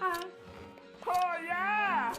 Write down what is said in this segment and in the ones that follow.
Oh yeah!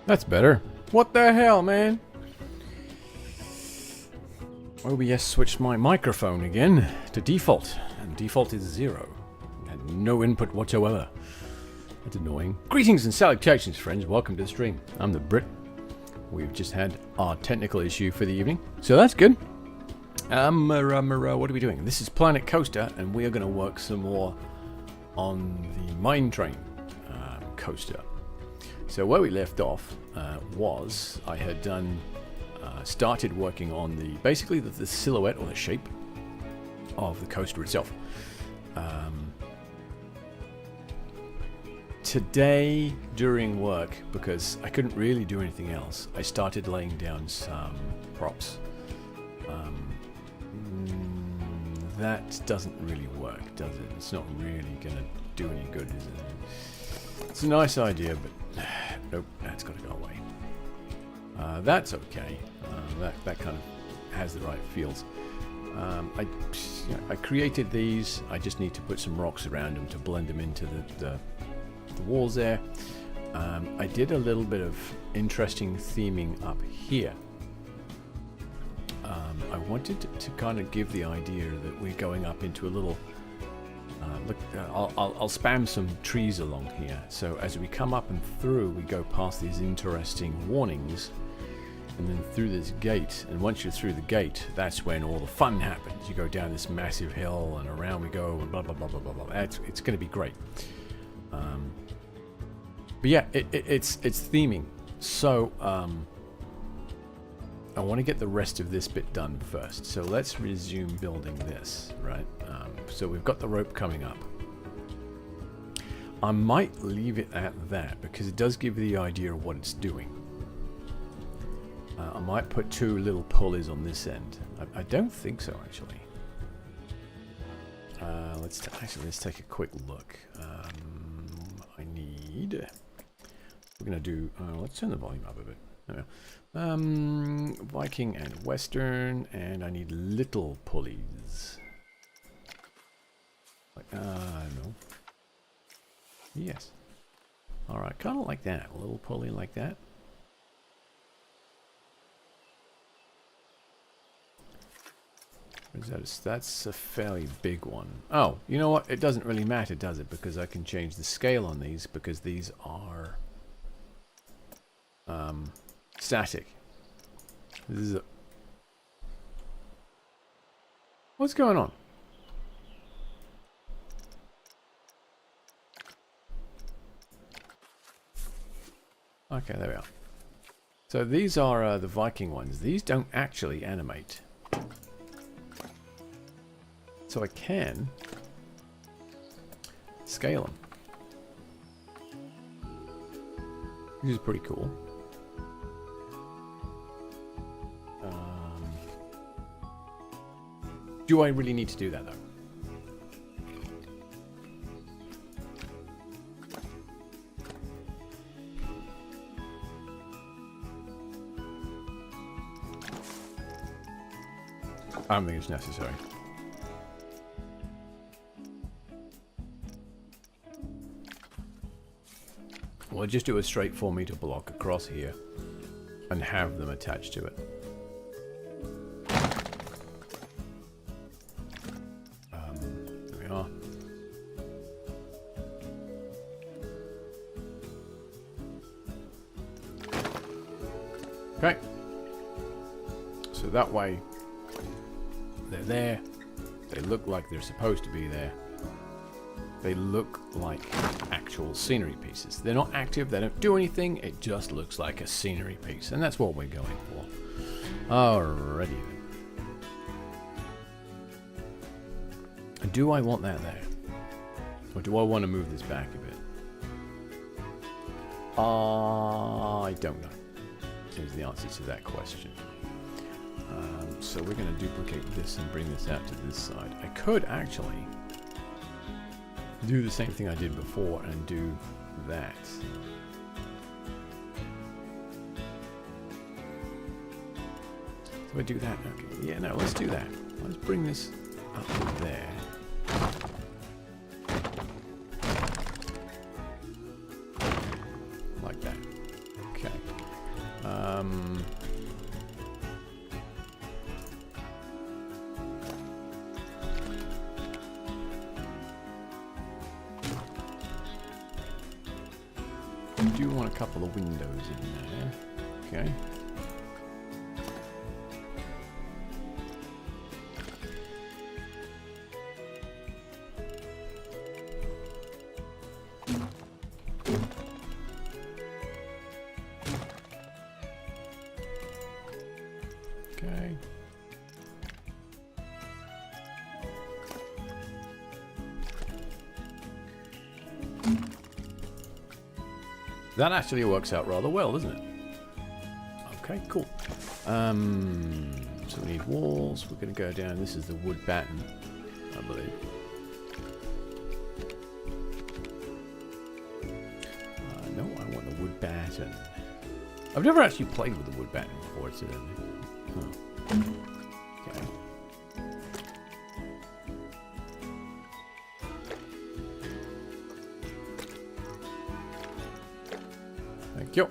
That's better. What the hell, man? OBS switched my microphone again to default, and default is 0. Had no input whatsoever. That's annoying. Greetings and salutations, friends. Welcome to the stream. I'm the Brit. We've just had our technical issue for the evening, so that's good. What are we doing? This is Planet Coaster, and we are going to work some more on the mine train coaster. So where we left off was I had done started working on basically the silhouette or the shape of the coaster itself. Today during work, because I couldn't really do anything else, I started laying down some props. That doesn't really work, does it? It's not really going to do any good, is it? It's a nice idea, but nope, that's got to go away. That's okay. That kind of has the right feels. I created these. I just need to put some rocks around them to blend them into the walls there. I did a little bit of interesting theming up here. I wanted to kind of give the idea that we're going up into a little look. I'll spam some trees along here, so as we come up and through, we go past these interesting warnings and then through this gate, and once you're through the gate, that's when all the fun happens. You go down this massive hill and around we go and blah blah blah blah blah blah. It's going to be great. But yeah, it's theming. So I want to get the rest of this bit done first. So let's resume building this, right? So we've got the rope coming up. I might leave it at that because it does give you the idea of what it's doing. I might put 2 little pulleys on this end. I don't think so, actually. Let's take a quick look. We're going to do... let's turn the volume up a bit. There we go. Viking and Western, and I need little pulleys. Like, no. Yes. Alright, kind of like that. A little pulley like that. That's a fairly big one. Oh, you know what? It doesn't really matter, does it? Because I can change the scale on these, because these are static. This is what's going on? Okay, there we are. So these are the Viking ones. These don't actually animate. So I can scale them, which is pretty cool. Do I really need to do that, though? I don't think it's necessary. We'll just do a straight 4-meter block across here and have them attached to it. There we are. Okay. So that way, they're there. They look like they're supposed to be there. They look like actual scenery pieces. They're not active, they don't do anything, it just looks like a scenery piece. And that's what we're going for. Alrighty then. Do I want that there? Or do I want to move this back a bit? I don't know. Is the answer to that question. So we're going to duplicate this and bring this out to this side. I could actually do the same thing I did before and do that. So I do that. Okay. Yeah, no, let's do that. Let's bring this up to there. Like that. Okay. I do want a couple of windows in there. Okay. Okay. That actually works out rather well, doesn't it? Okay, cool. So we need walls. We're going to go down. This is the wood batten, I believe. No, I want the wood batten. I've never actually played with the wood batten before, incidentally. Huh. Okay. Thank you.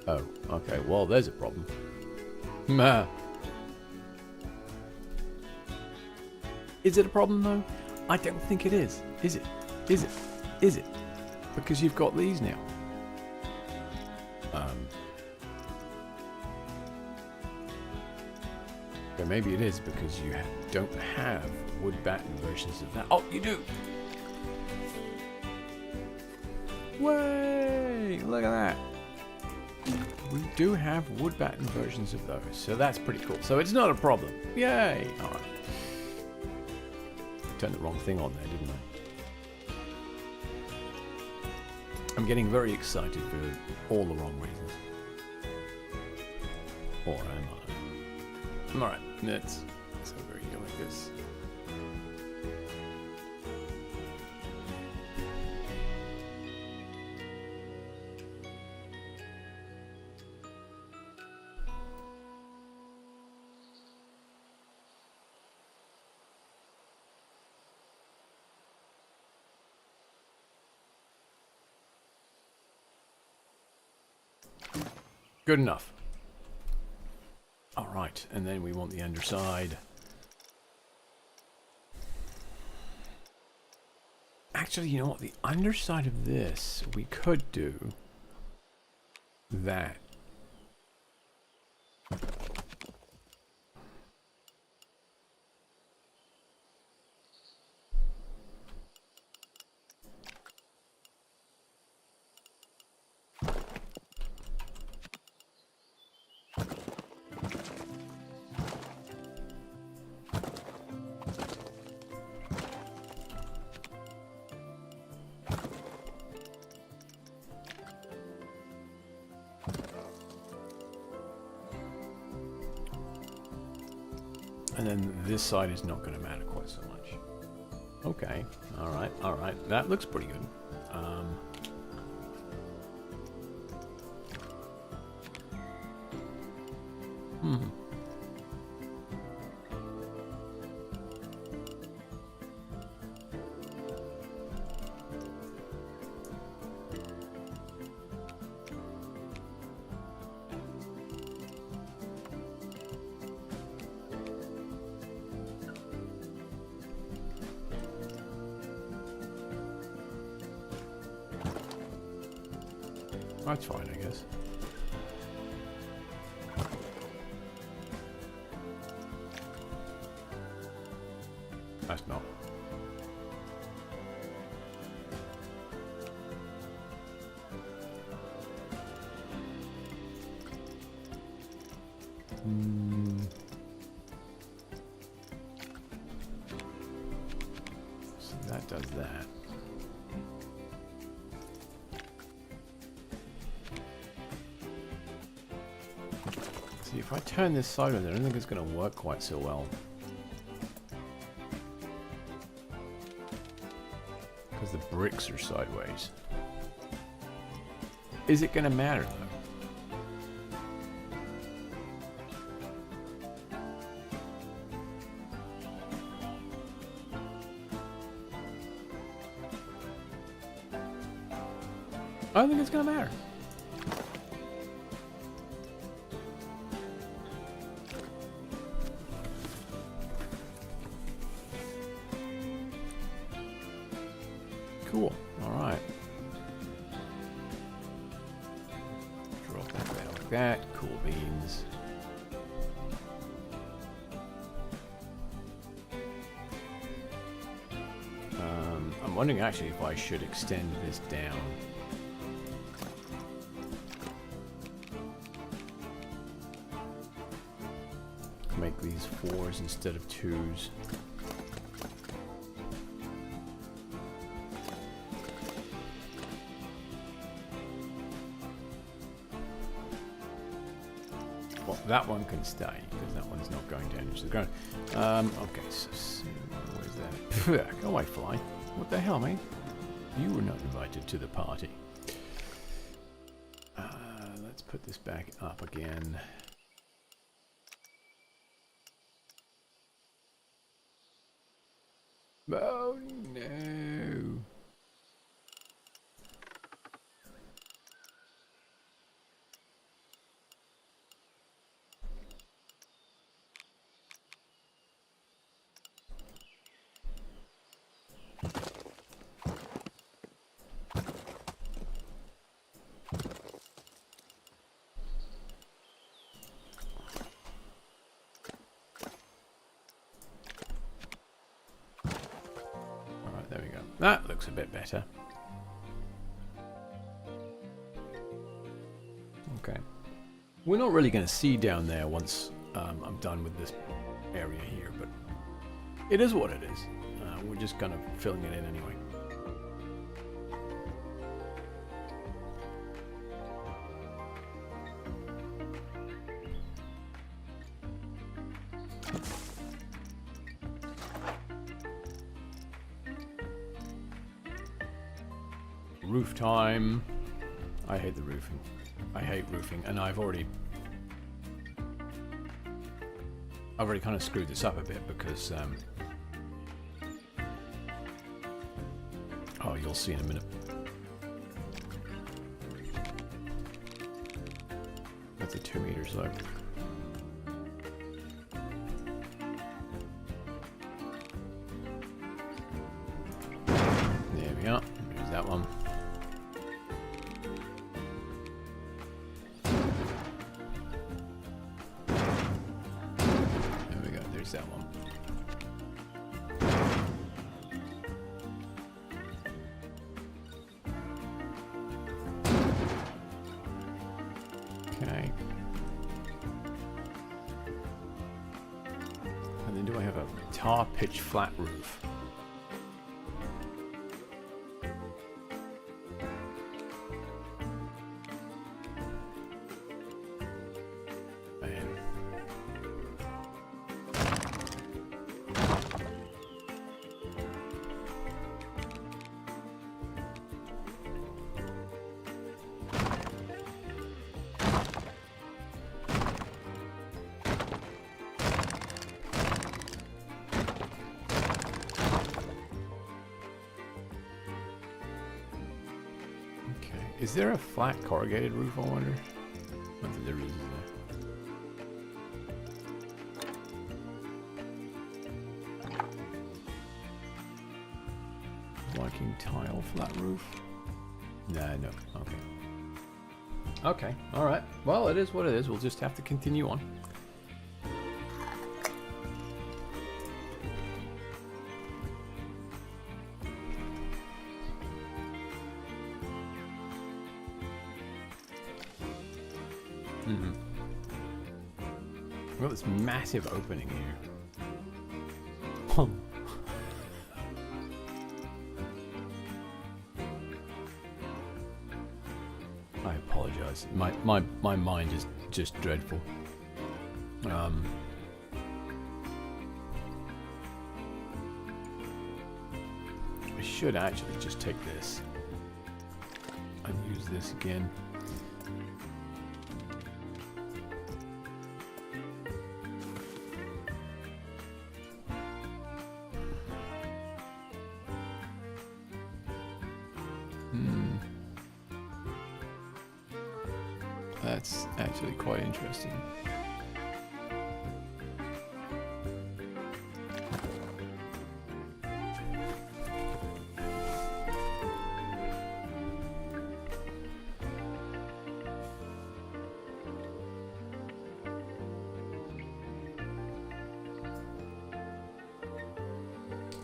Oh, okay. Well, there's a problem. Is it a problem, though? I don't think it is. Is it? Is it? Is it? Because you've got these now. But maybe it is because you don't have wood batten versions of that. Oh, you do! Way! Look at that. We do have wood batten versions of those, so that's pretty cool. So it's not a problem. Yay! Alright. Turned the wrong thing on there, didn't I? I'm getting very excited for all the wrong reasons. Or am I? Alright, let's over here like this. Good enough. Alright, and then we want the underside. Actually, you know what? The underside of this, we could do that. And then this side is not going to matter quite so much. Okay. Alright, alright. That looks pretty good. That's fine, I guess. That's not. So that does that. See, if I turn this sideways, I don't think it's going to work quite so well. Because the bricks are sideways. Is it going to matter, though? I don't think it's going to matter. Cool. All right. Drop that there like that. Cool beans. I'm wondering actually if I should extend this down. Make these 4s instead of 2s. Well, that one can stay because that one's not going down into the ground. Okay, so where's that? Go away, fly. What the hell, mate? You were not invited to the party. Let's put this back up again. Oh no. There we go. That looks a bit better. Okay. We're not really going to see down there once I'm done with this area here, but it is what it is. We're just kind of filling it in anyway. Roof time. I hate the roofing. I hate roofing, and I've already kind of screwed this up a bit because oh, you'll see in a minute. That's a 2 meter slope. There we are. There's that one. That one. Okay. And then do I have a tar pitch flat roof? Is there a flat corrugated roof, I wonder? I don't think there is there. Liking tile flat roof? Nah, no. Okay. Okay, alright. Well, it is what it is. We'll just have to continue on. We've got this massive opening here. I apologize. My mind is just dreadful. I should actually just take this and use this again. That's actually quite interesting.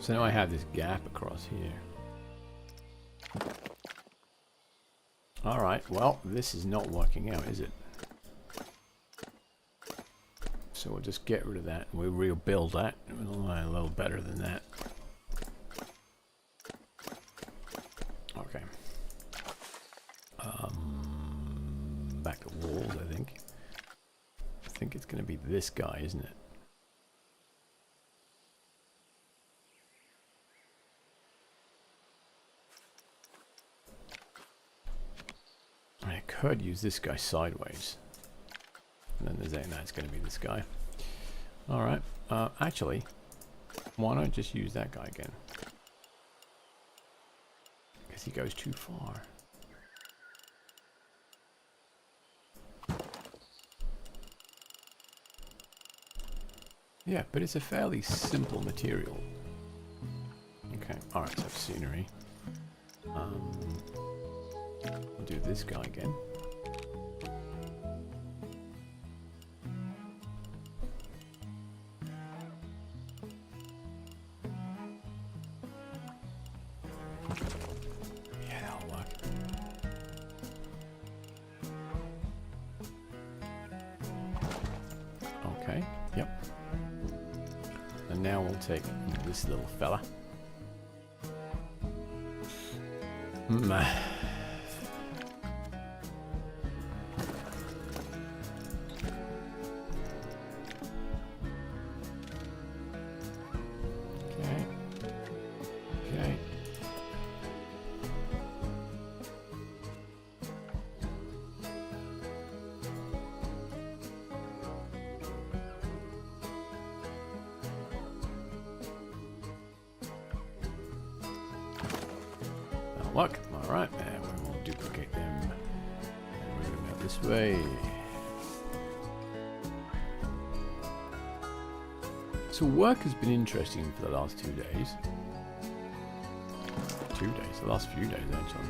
So now I have this gap across here. Alright, well, this is not working out, is it? So we'll just get rid of that. We'll rebuild that. We'll lie a little better than that. Okay. Back to walls, I think. I think it's going to be this guy, isn't it? I could use this guy sideways. And then there's it's going to be this guy. Alright. Actually, why not just use that guy again? Because he goes too far. Yeah, but it's a fairly simple material. Okay, alright, so scenery. We'll do this guy again. Yeah, that'll work. Okay, yep. And now we'll take this little fella. Look, alright, and we will duplicate them. And move them out this way. So work has been interesting for the last 2 days. 2 days, the last few days actually.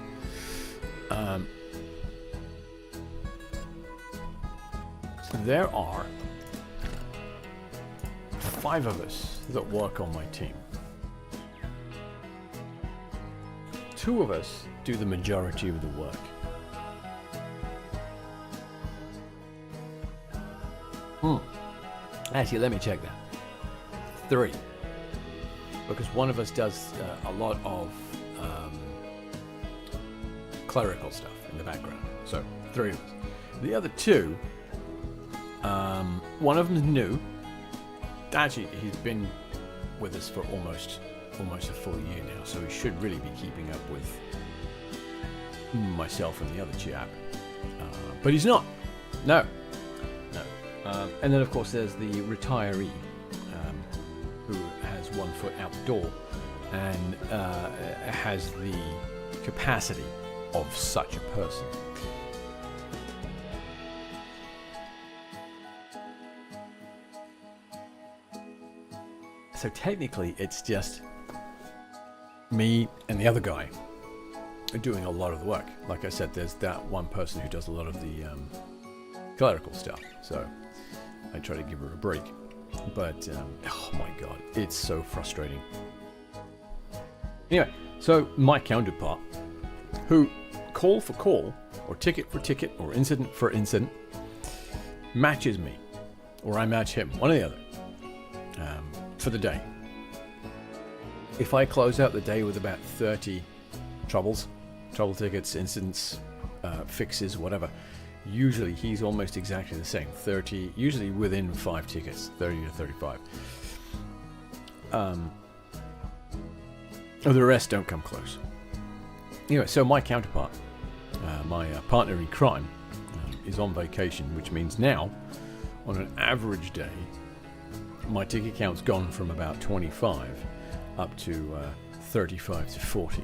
So there are 5 of us that work on my team. 2 of us do the majority of the work. Actually, let me check that. 3. Because one of us does a lot of clerical stuff in the background. So, 3 of us. The other 2, one of them's new. Actually, he's been with us for almost a full year now, so he should really be keeping up with myself and the other chap. But he's not. No. And then, of course, there's the retiree who has 1 foot out the door and has the capacity of such a person. So technically, it's just me and the other guy are doing a lot of the work. Like I said, there's that one person who does a lot of the clerical stuff. So I try to give her a break. But, oh my god, it's so frustrating. Anyway, so my counterpart, who call for call, or ticket for ticket, or incident for incident, matches me. Or I match him, one or the other, for the day. If I close out the day with about 30 trouble tickets, incidents, fixes, whatever, usually he's almost exactly the same. 30, usually within 5 tickets, 30 to 35. The rest don't come close. Anyway, so my counterpart, my partner in crime, is on vacation, which means now, on an average day, my ticket count's gone from about 25 up to 35 to 40.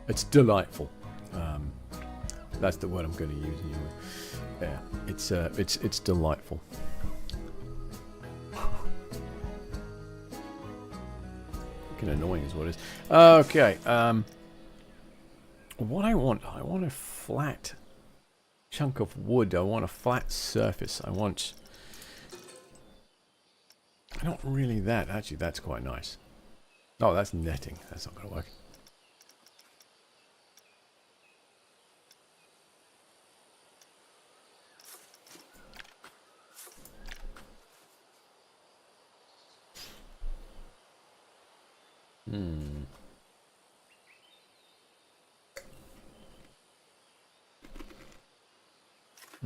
It's delightful. That's the word I'm going to use anyway. Yeah, it's delightful. Fucking annoying is what it is. Okay. What I want a flat chunk of wood. I want a flat surface. I want Not really that. Actually, that's quite nice. Oh, that's netting. That's not going to work.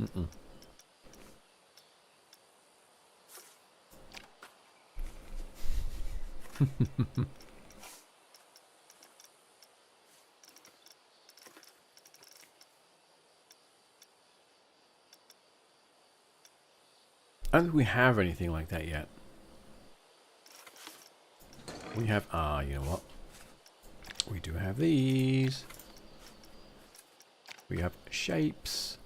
Mm-mm. I don't think we have anything like that yet. We have, you know what? We do have these. We have shapes.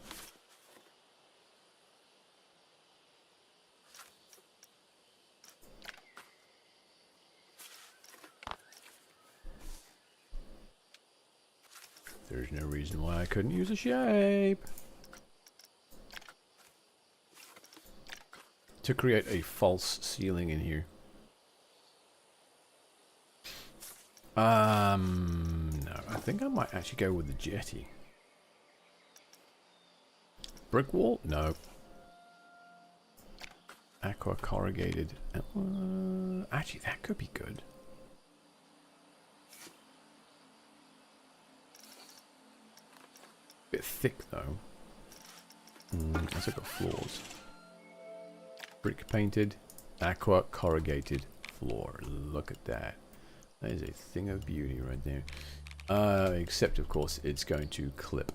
There's no reason why I couldn't use a shape. To create a false ceiling in here. No, I think I might actually go with the jetty. Brick wall? No. Aqua corrugated. Actually, that could be good. Bit thick though. Let's look at floors. Brick painted, aqua corrugated floor. Look at that. That is a thing of beauty right there. Except of course it's going to clip.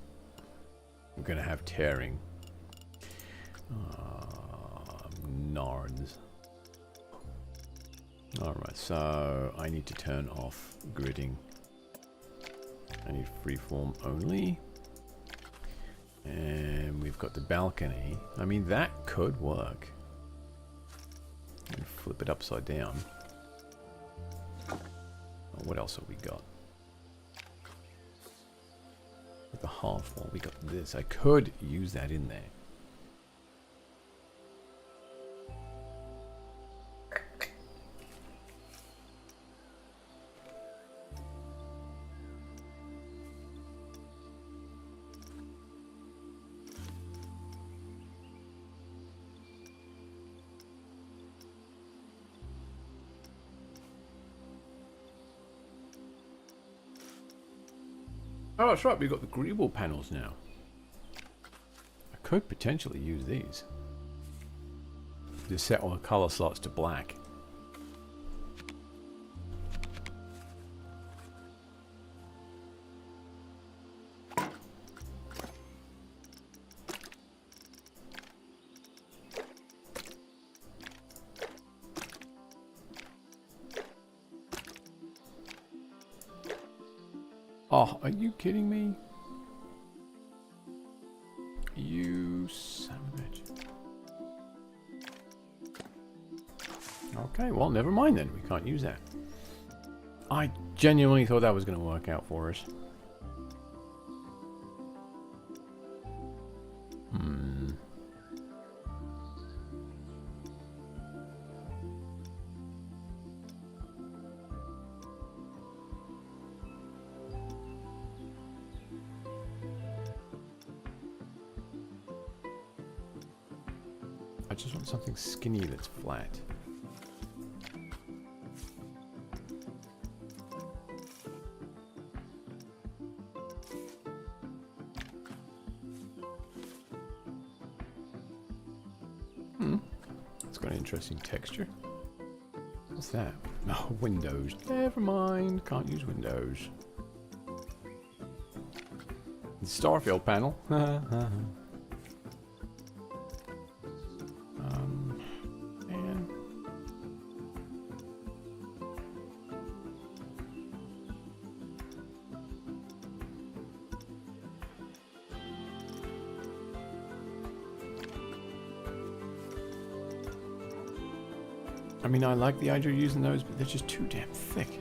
We're going to have tearing. Nards. Alright, so I need to turn off gridding. I need freeform only. And we've got the balcony. I mean, that could work. And flip it upside down. Oh, what else have we got? With the half wall, we got this. I could use that in there. Oh, that's right, we've got the greeble panels now. I could potentially use these. Just set all the color slots to black. Oh, are you kidding me? You son of a bitch. Okay, well, never mind then. We can't use that. I genuinely thought that was going to work out for us. I just want something skinny that's flat. It's got an interesting texture. What's that? Oh, windows. Never mind. Can't use windows. The Starfield panel. Man. I mean, I like the idea of using those, but they're just too damn thick.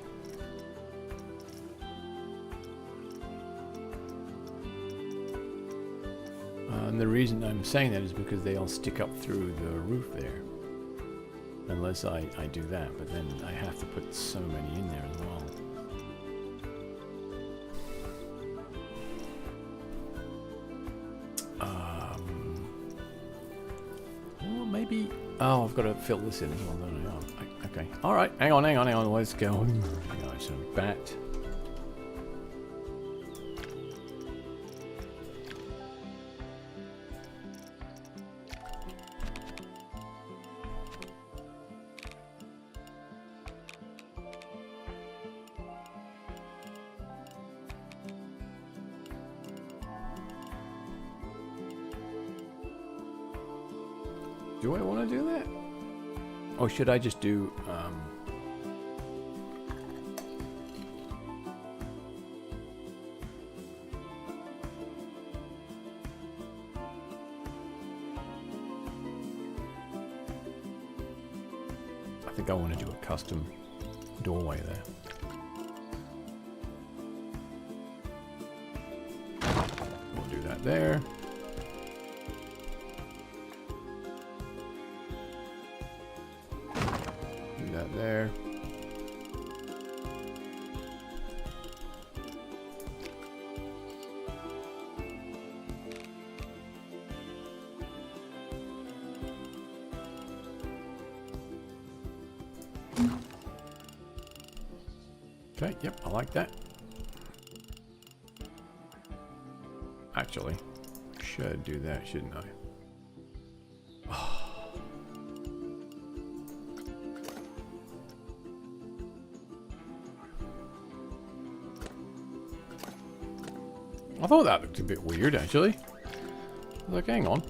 And the reason I'm saying that is because they all stick up through the roof there. Unless I do that, but then I have to put so many in there as well. Well, maybe... Oh, I've got to fill this in as well, don't I? Oh, okay. Alright, hang on. Let's go. Alright, so bat. Do I want to do that? Or should I just do... I think I want to do a custom doorway there. We'll do that there. There. Okay, yep, I like that. Actually, should do that, shouldn't I? I thought that looked a bit weird, actually. Like, hang on.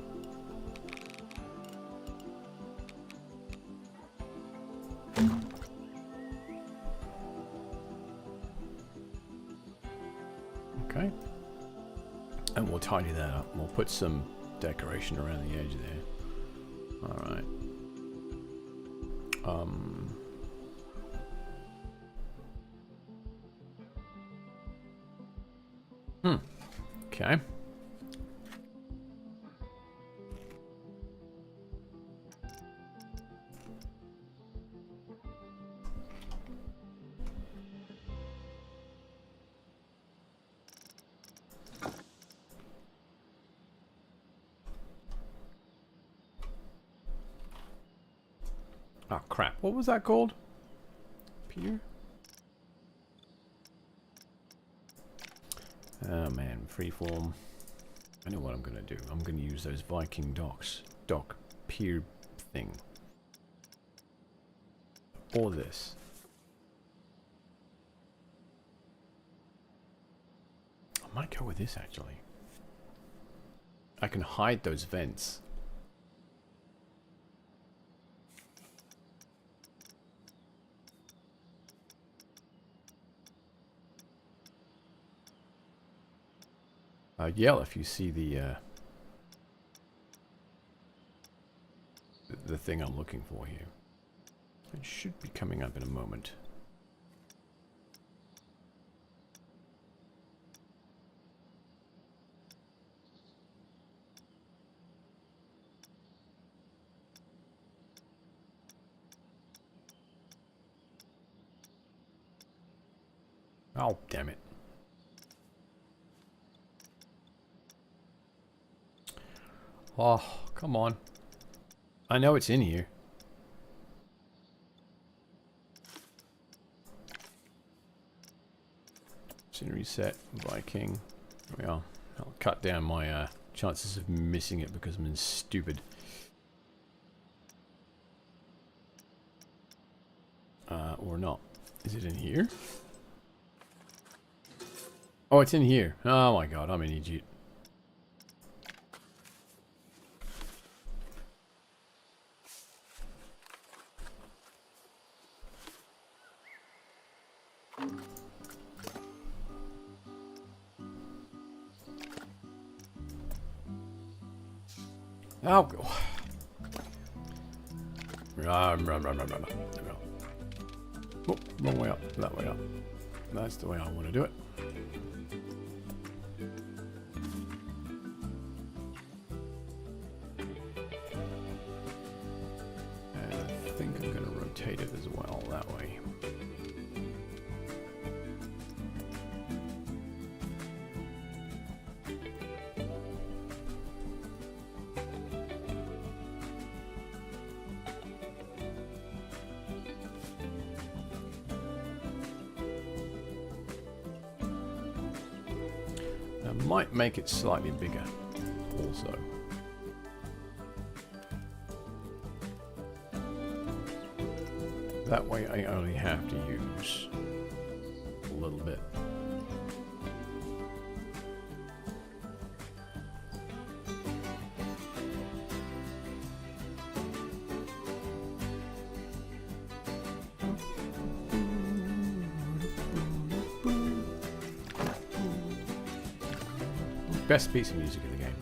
Okay. And we'll tidy that up. We'll put some decoration around the edge there. Alright. Okay. Oh crap, what was that called? Pier? Oh man, freeform. I know what I'm gonna do. I'm gonna use those Viking dock pier thing. Or this. I might go with this actually. I can hide those vents. Yell if you see the thing I'm looking for here. It should be coming up in a moment. Oh, damn it. Oh, come on. I know it's in here. Scenery set, Viking. There we are. I'll cut down my chances of missing it because I'm stupid. Or not. Is it in here? Oh, it's in here. Oh my god, I'm an idiot. Oh, go. Run. There we go. Oh, wrong way up. That way up. That's the way I want to do it. And I think I'm going might make it slightly bigger also. That way I only have to use a little bit. Best piece of music in the game.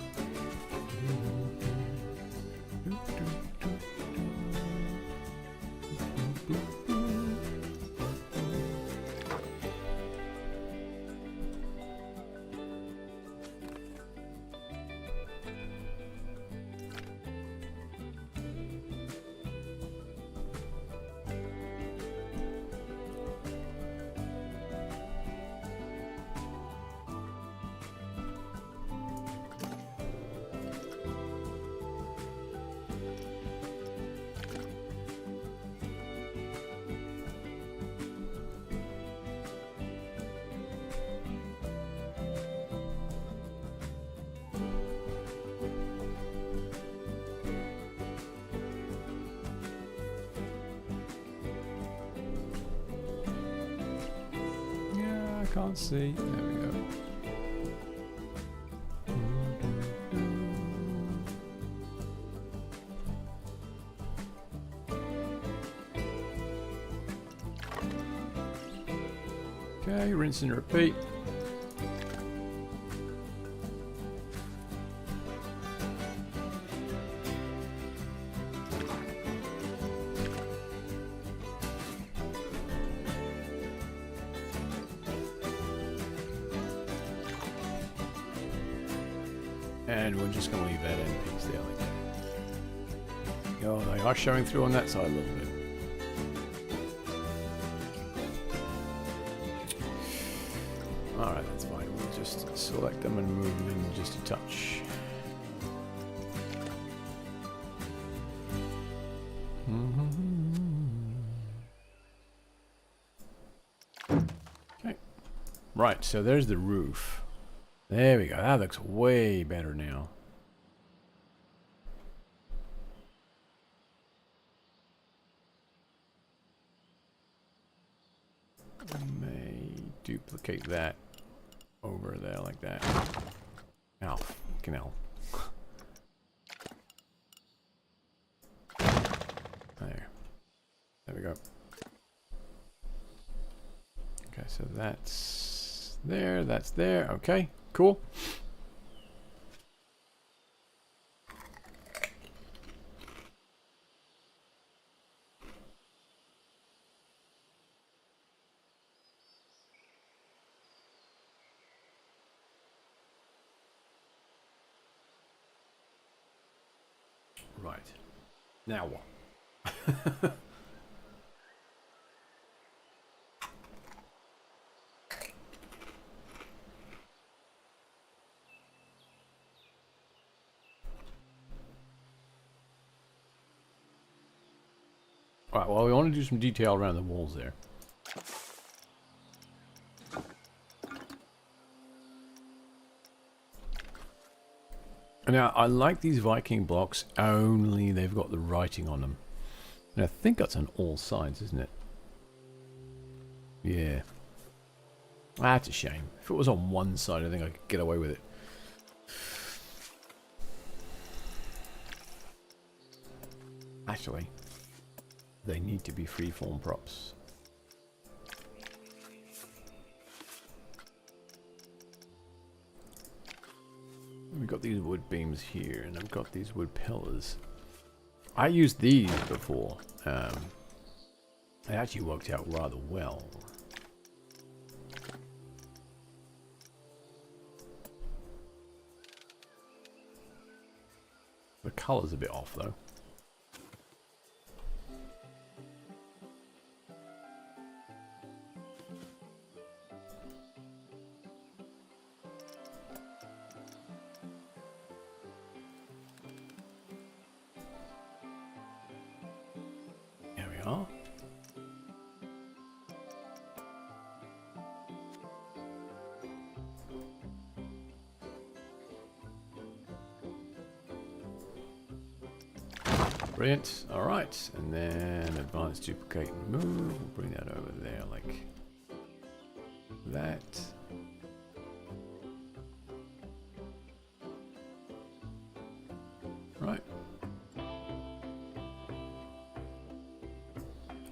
Can't see. There we go. Okay, rinse and repeat. And we're just going to leave that end piece there like that. Oh, they are showing through on that side a little bit. Alright, that's fine. We'll just select them and move them in just a touch. Okay. Right, so there's the roof. There we go. That looks way better now. I may duplicate that over there like that. Ow. Fucking hell. There. There we go. Okay, so that's there. That's there. Okay. Cool. Right. Now what? Right, well, we want to do some detail around the walls there. Now, I like these Viking blocks, only they've got the writing on them. And I think that's on all sides, isn't it? Yeah. That's a shame. If it was on one side, I think I could get away with it. Actually, they need to be freeform props. We've got these wood beams here, and I've got these wood pillars. I used these before. It actually worked out rather well. The colour's a bit off, though. Brilliant. Alright. And then advanced duplicate and move. We'll bring that over there like that. Right.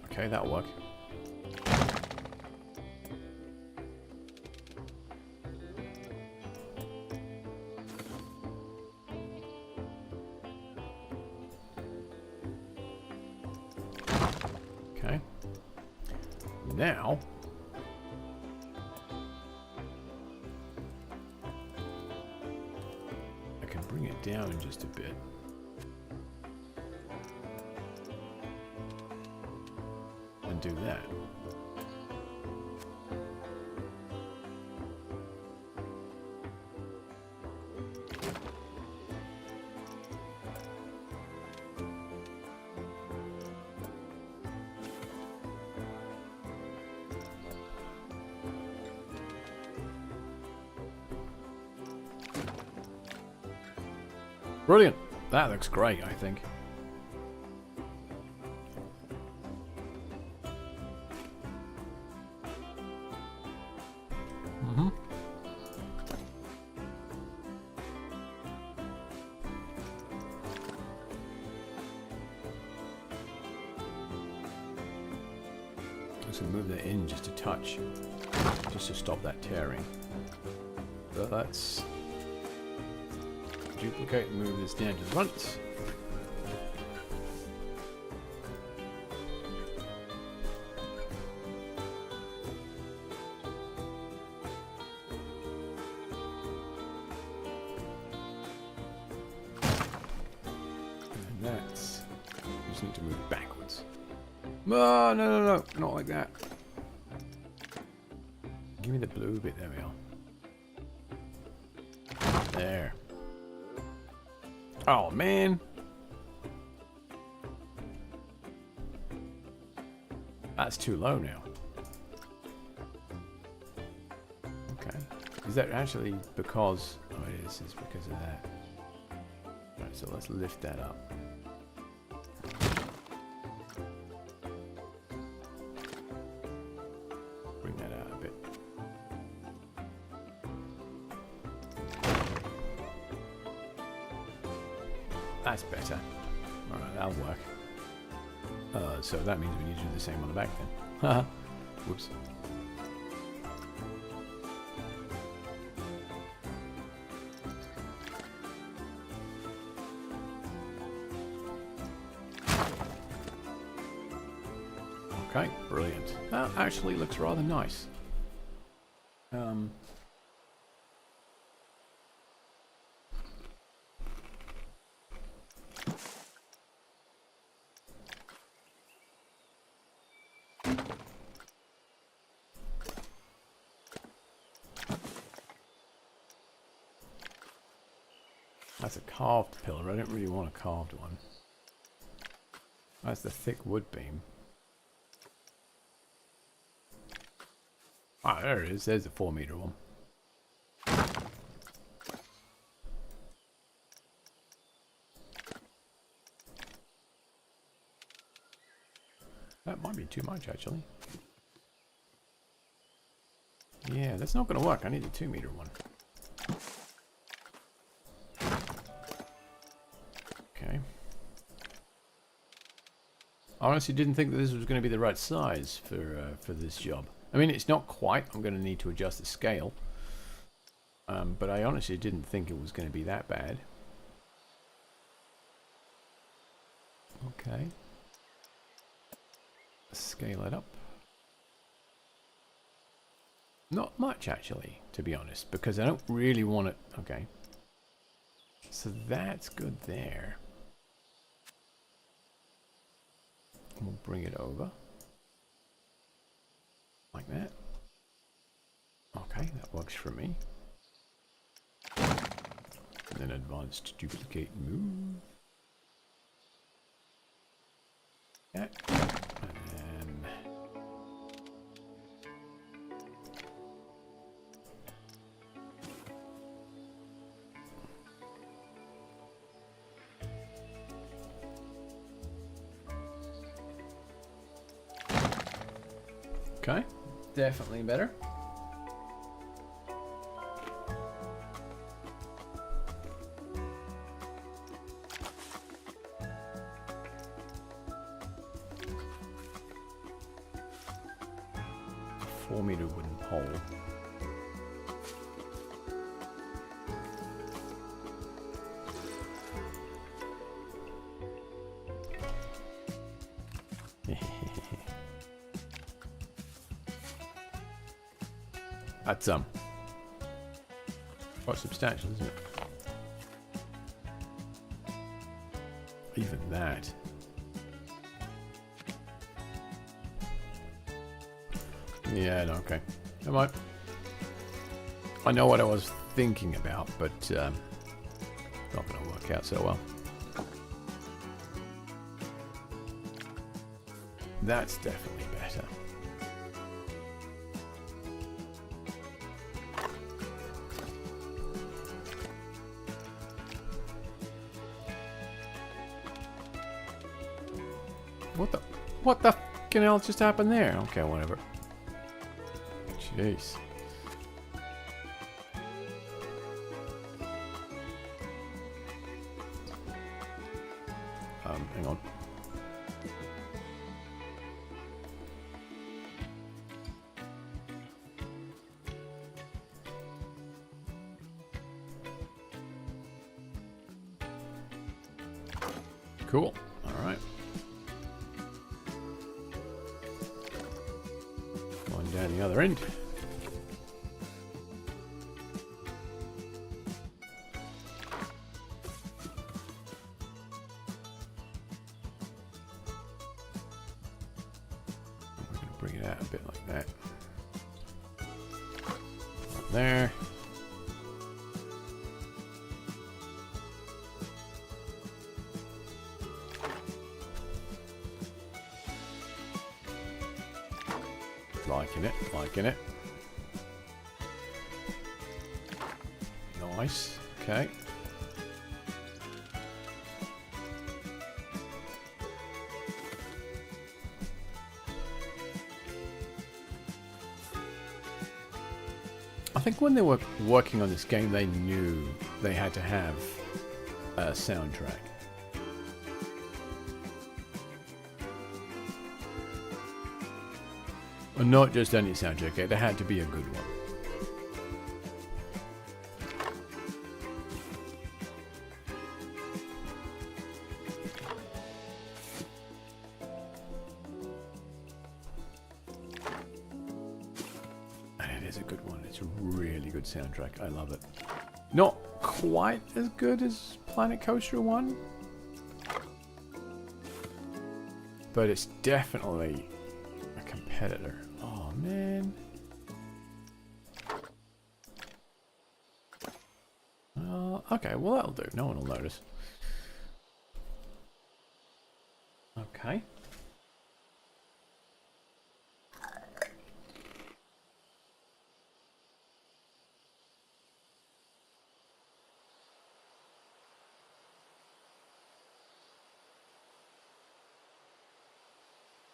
Okay, that'll work. Okay. Now, I can bring it down just a bit. And do that. Brilliant. That looks great, I think. Let's move that in just a touch, just to stop that tearing. So let's duplicate and move this down to the front. And that's, we just need to move backwards. Oh, no, not like that. Give me the blue bit, there we are. There. Oh, man. That's too low now. Okay. Is that actually because... Oh, it is. It's because of that. Right, so let's lift that up. Bring that out a bit. That's better. Alright, that'll work. So that means we need to do the same on the back then. Whoops. Okay, brilliant. That actually looks rather nice. That's a carved pillar. I don't really want a carved one. That's the thick wood beam. Ah, there it is. There's the 4-meter one. That might be too much, actually. Yeah, that's not going to work. I need a 2-meter one. Okay. I honestly didn't think that this was going to be the right size for this job. I mean, it's not quite. I'm going to need to adjust the scale. But I honestly didn't think it was going to be that bad. Okay. Scale it up. Not much, actually, to be honest, because I don't really want it. Okay. So that's good there. We'll bring it over. Like that. Okay, that works for me. And then advanced duplicate move. That. And then Okay, definitely better. A 4-meter wooden pole. That's quite substantial, isn't it? Even that. Yeah, no, okay. Never mind. I know what I was thinking about, but not going to work out so well. That's definitely better. What the fucking hell just happened there? Okay, whatever. Jeez. Hang on. Cool. All right. Going down the other end. We're going to bring it out a bit like that. Up there. Liking it. Nice. Okay. I think when they were working on this game, they knew they had to have a soundtrack. And not just any soundtrack, it had to be a good one. And it is a good one. It's a really good soundtrack. I love it. Not quite as good as Planet Coaster 1. But it's definitely a competitor. Oh, man. Okay, well, that'll do. No one will notice. Okay.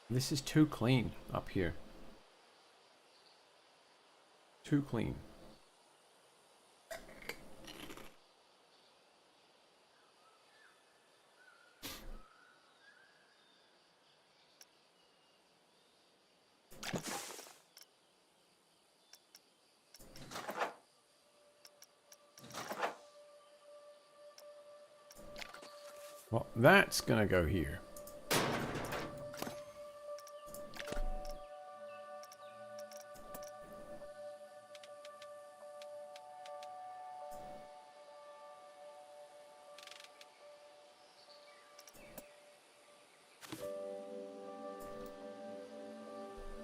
This is too clean up here. Too clean. Well, that's gonna go here.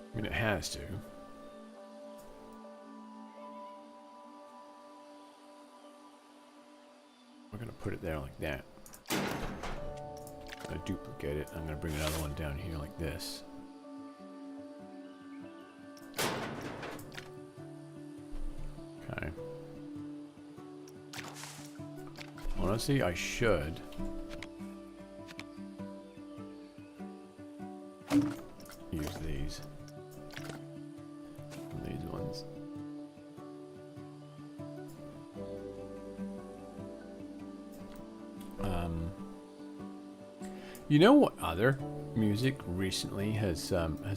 I mean, it has to. We're gonna put it there like that. I'm gonna duplicate it. I'm gonna bring another one down here like this. Okay. Honestly, I should use these. ones. You know what other music recently has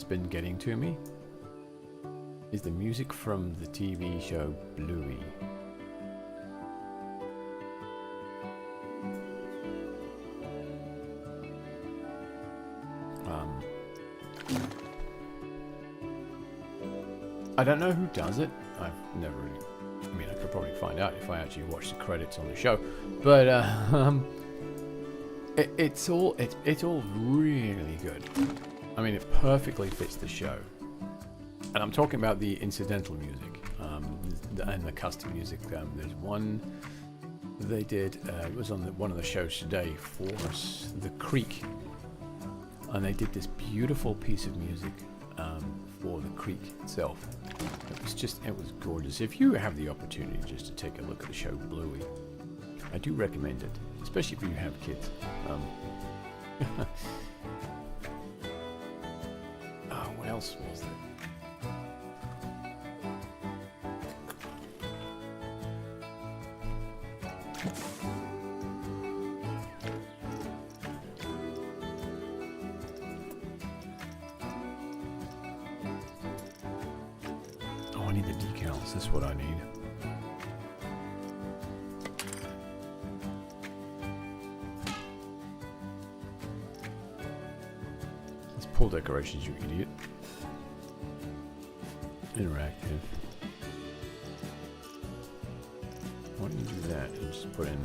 been getting to me? Is the music from the TV show Bluey. I don't know who does it. I've never really... I mean, I could probably find out if I actually watch the credits on the show. But, it's all really good. I mean, it perfectly fits the show. And I'm talking about the incidental music and the custom music. There's one they did. It was on one of the shows today for the Creek, and they did this beautiful piece of music for the Creek itself. It was gorgeous. If you have the opportunity just to take a look at the show Bluey, I do recommend it, especially if you have kids. Oh, what else was there? Oh, I need the decals. That's what I need. Let's pull decorations, you idiot. Interactive. Why don't you do that and just put in...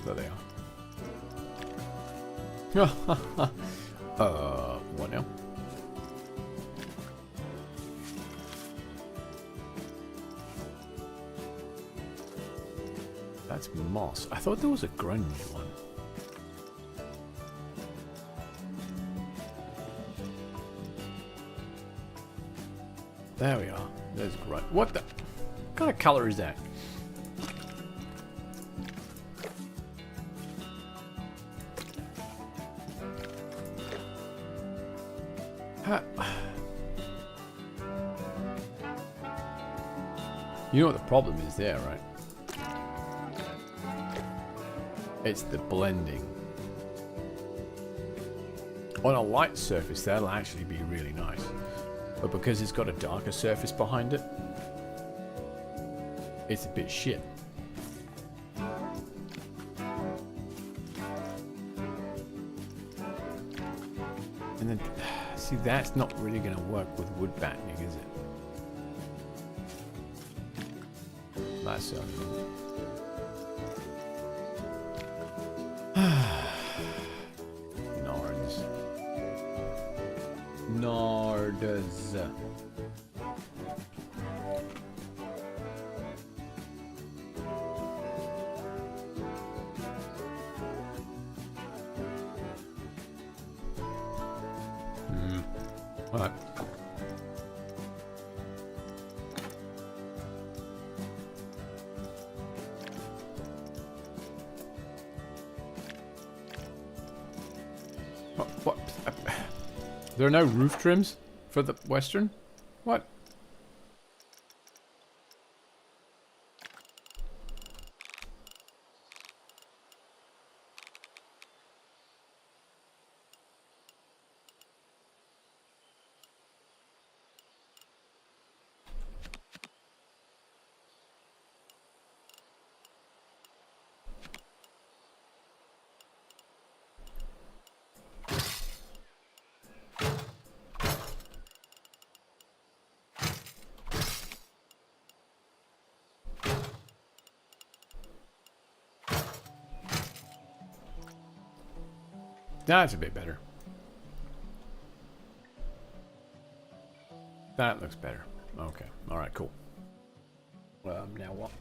There they are. What now? That's moss. I thought there was a grunge one. There we are. There's grunge. What the? What kind of color is that? You know what the problem is there, right? It's the blending. On a light surface, that'll actually be really nice. But because it's got a darker surface behind it, it's a bit shit. And then, see, that's not really going to work with wood battening, is it? That's Nards. Nards. Alright. What? There are no roof trims for the Western? What? That's a bit better. That looks better. Okay. All right, cool. Now what?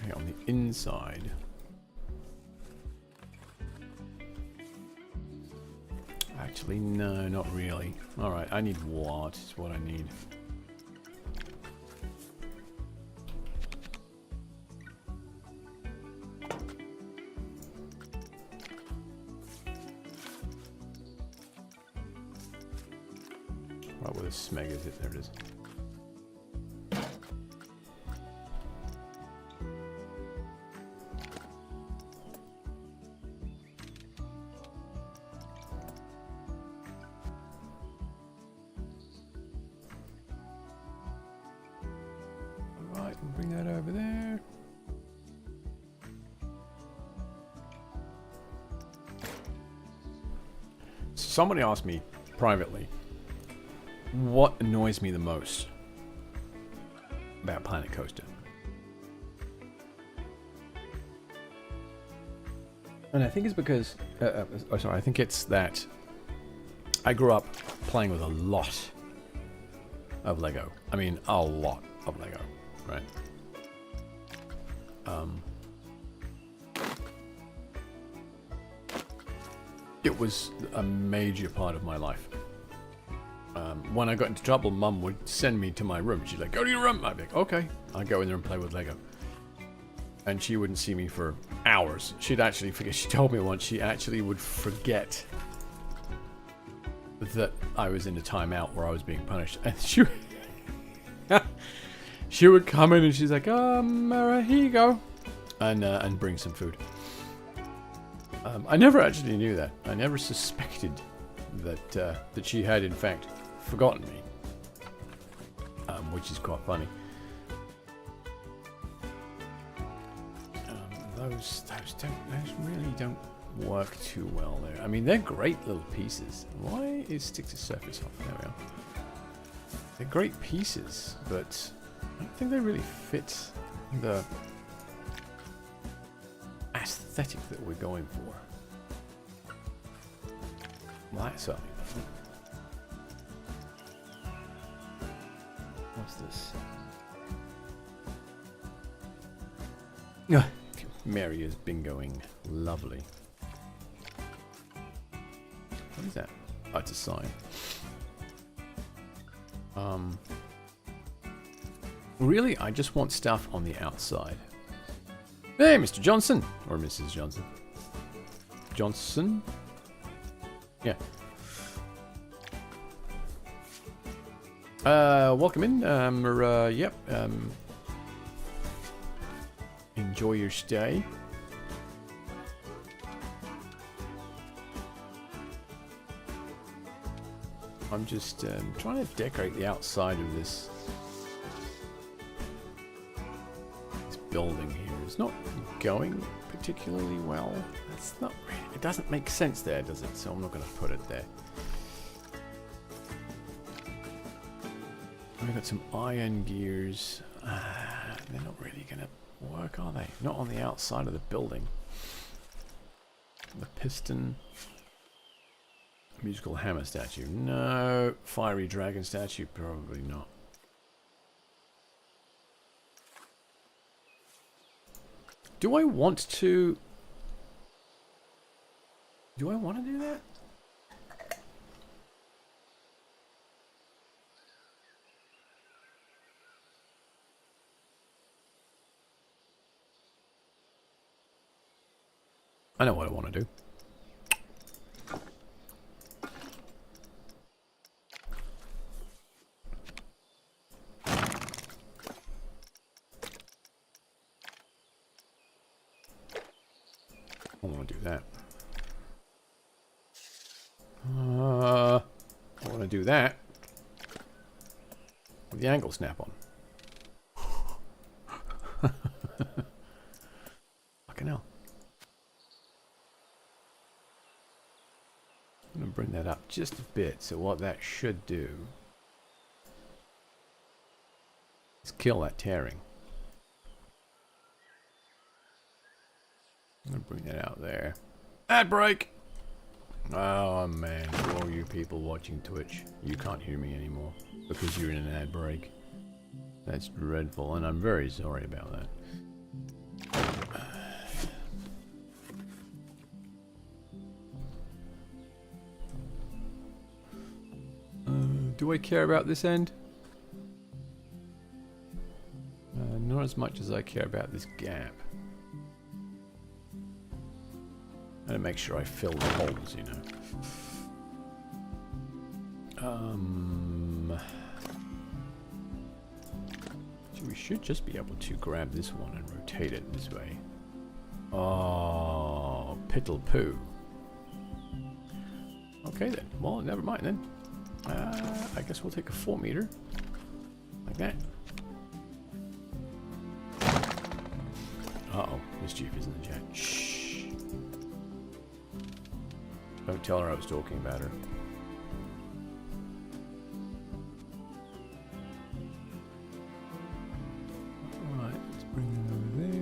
here on the inside. Actually, no, not really. Alright, I need what is what I need. Right where the smeg is, there it is. Bring that over there. Somebody asked me privately what annoys me the most about Planet Coaster. And I think it's because I think it's that I grew up playing with a lot of Lego. I mean, a lot of Lego, right? It was a major part of my life. When I got into trouble, Mum would send me to my room. She'd like, go to your room. I'd be like, okay. I'd go in there and play with Lego. And she wouldn't see me for hours. She'd actually forget. She told me once she actually would forget that I was in a timeout where I was being punished. And she would come in and she's like, Mara, here you go. And bring some food. I never actually knew that. I never suspected that she had, in fact, forgotten me. Which is quite funny. Those really don't work too well there. I mean, they're great little pieces. Why is stick to surface off? There we are. They're great pieces, but I don't think they really fit the aesthetic that we're going for. Well, that certainly doesn't. What's this? Mary is bingoing. Lovely. What is that? Oh, it's a sign. Really, I just want stuff on the outside. Hey, Mr. Johnson. Or Mrs. Johnson. Johnson? Yeah. Welcome in. Yep. Enjoy your stay. I'm just trying to decorate the outside of this building here. It's not going particularly well. It's not really, it doesn't make sense there, does it? So I'm not going to put it there. We've got some iron gears. They're not really going to work, are they? Not on the outside of the building. The piston. Musical hammer statue. No. Fiery dragon statue. Probably not. Do I want to... Do I want to do that? I know what I want to do. I want to do that. I want to do that with the angle snap on. Fucking hell. I'm going to bring that up just a bit. So what that should do is kill that tearing. I'm going to bring that out there. Ad break! Oh man, for all you people watching Twitch, you can't hear me anymore because you're in an ad break. That's dreadful, and I'm very sorry about that. Do I care about this end? Not as much as I care about this gap. I'm gonna make sure I fill the holes, you know. We should just be able to grab this one and rotate it this way. Oh, piddle poo. Okay then. Well, never mind then. I guess we'll take a 4 meter. Like that. Uh-oh. Mischief is in the chat. Shh. Don't tell her I was talking about her. Alright, let's bring it over there.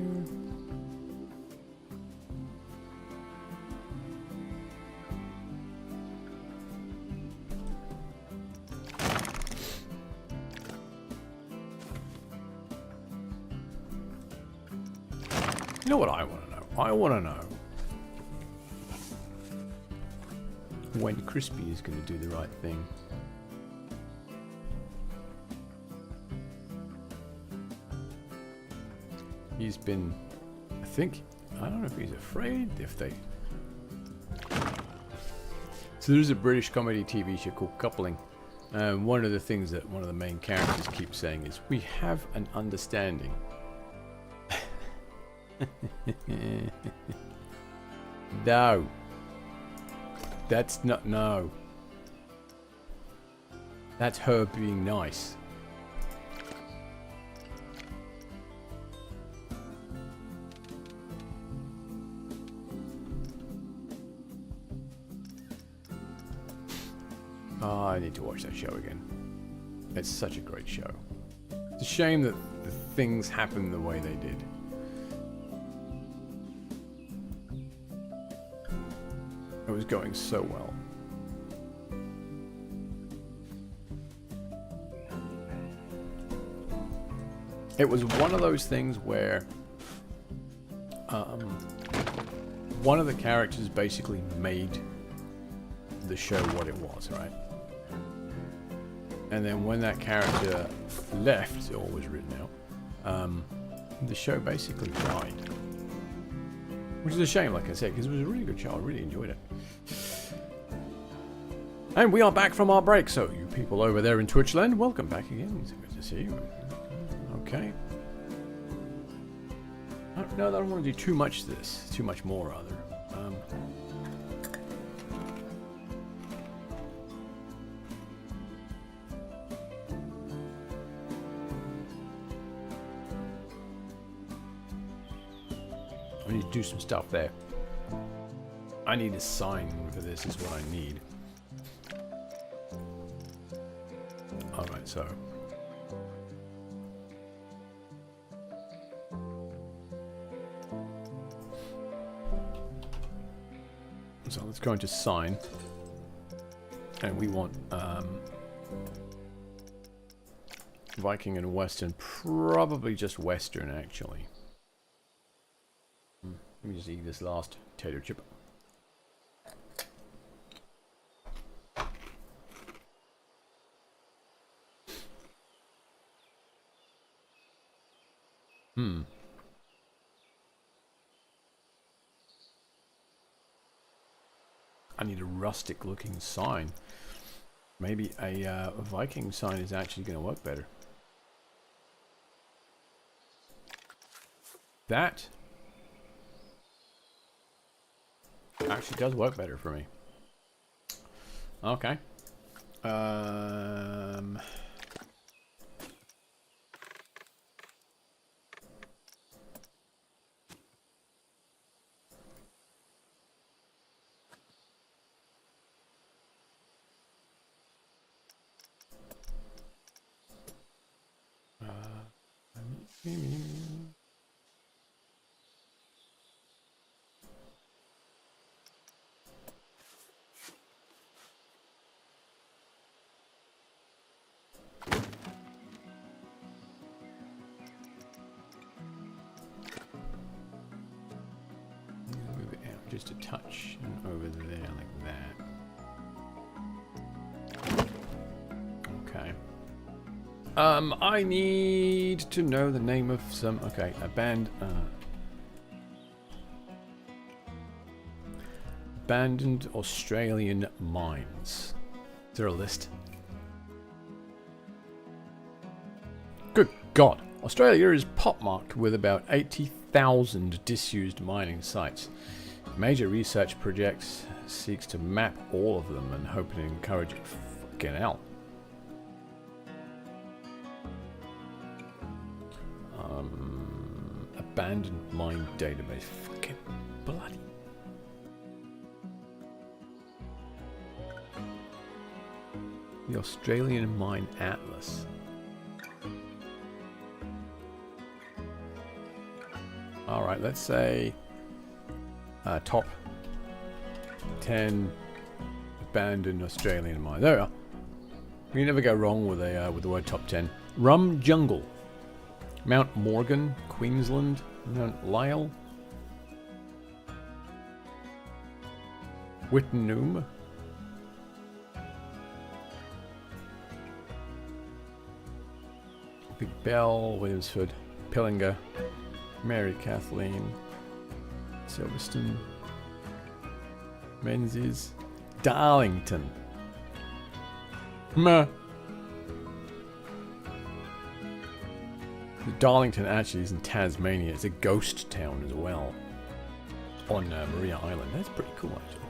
You know what I want to know? I want to know when Crispy is going to do the right thing. He's been, I think, I don't know if he's afraid, if they... So there's a British comedy TV show called Coupling. One of the things that one of the main characters keeps saying is, we have an understanding. No. That's not, no. That's her being nice. Oh, I need to watch that show again. It's such a great show. It's a shame that the things happened the way they did. It was going so well. It was one of those things where one of the characters basically made the show what it was, right? And then when that character left, or was written out, the show basically died. Which is a shame, like I said, because it was a really good show. I really enjoyed it. And we are back from our break, so you people over there in Twitchland, welcome back again. It's good to see you. Okay. No, I don't want to do too much of this. Too much more, rather. I need to do some stuff there. I need a sign for this is what I need. Alright, so. So let's go into sign. And we want Viking and Western. Probably just Western, actually. Let me just eat this last potato chip. I need a rustic looking sign. Maybe a Viking sign is actually going to work better. That actually does work better for me. Okay. Move it out just a touch and over there like that. Okay. I need to know the name of some... Okay, abandoned Australian mines. Is there a list? Good God. Australia is pockmarked with about 80,000 disused mining sites. Major research projects seeks to map all of them and hope to encourage it. Fucking hell. Abandoned mine database. Fucking bloody. The Australian Mine Atlas. Alright, let's say top 10 abandoned Australian mines. There we are. You never go wrong with the word top 10. Rum Jungle. Mount Morgan, Queensland. Mount Lyell. Wittenoom. Big Bell, Williamsford, Pillinger, Mary Kathleen, Silverstone, Menzies, Darlington. Meh. Darlington actually is in Tasmania. It's a ghost town as well. On Maria Island. That's pretty cool actually.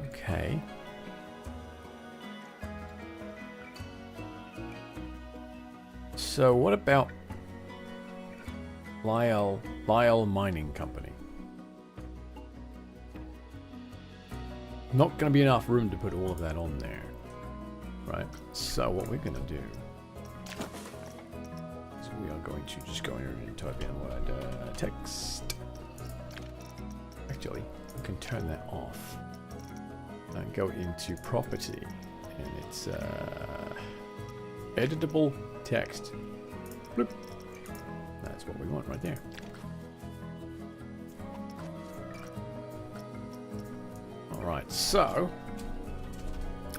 Okay. So what about Lyell Mining Company? Not going to be enough room to put all of that on there. Right. So what we're going to do is we are going to just go in and type in word text. Actually, we can turn that off and go into property, and it's editable text. Bloop. That's what we want right there. Alright, so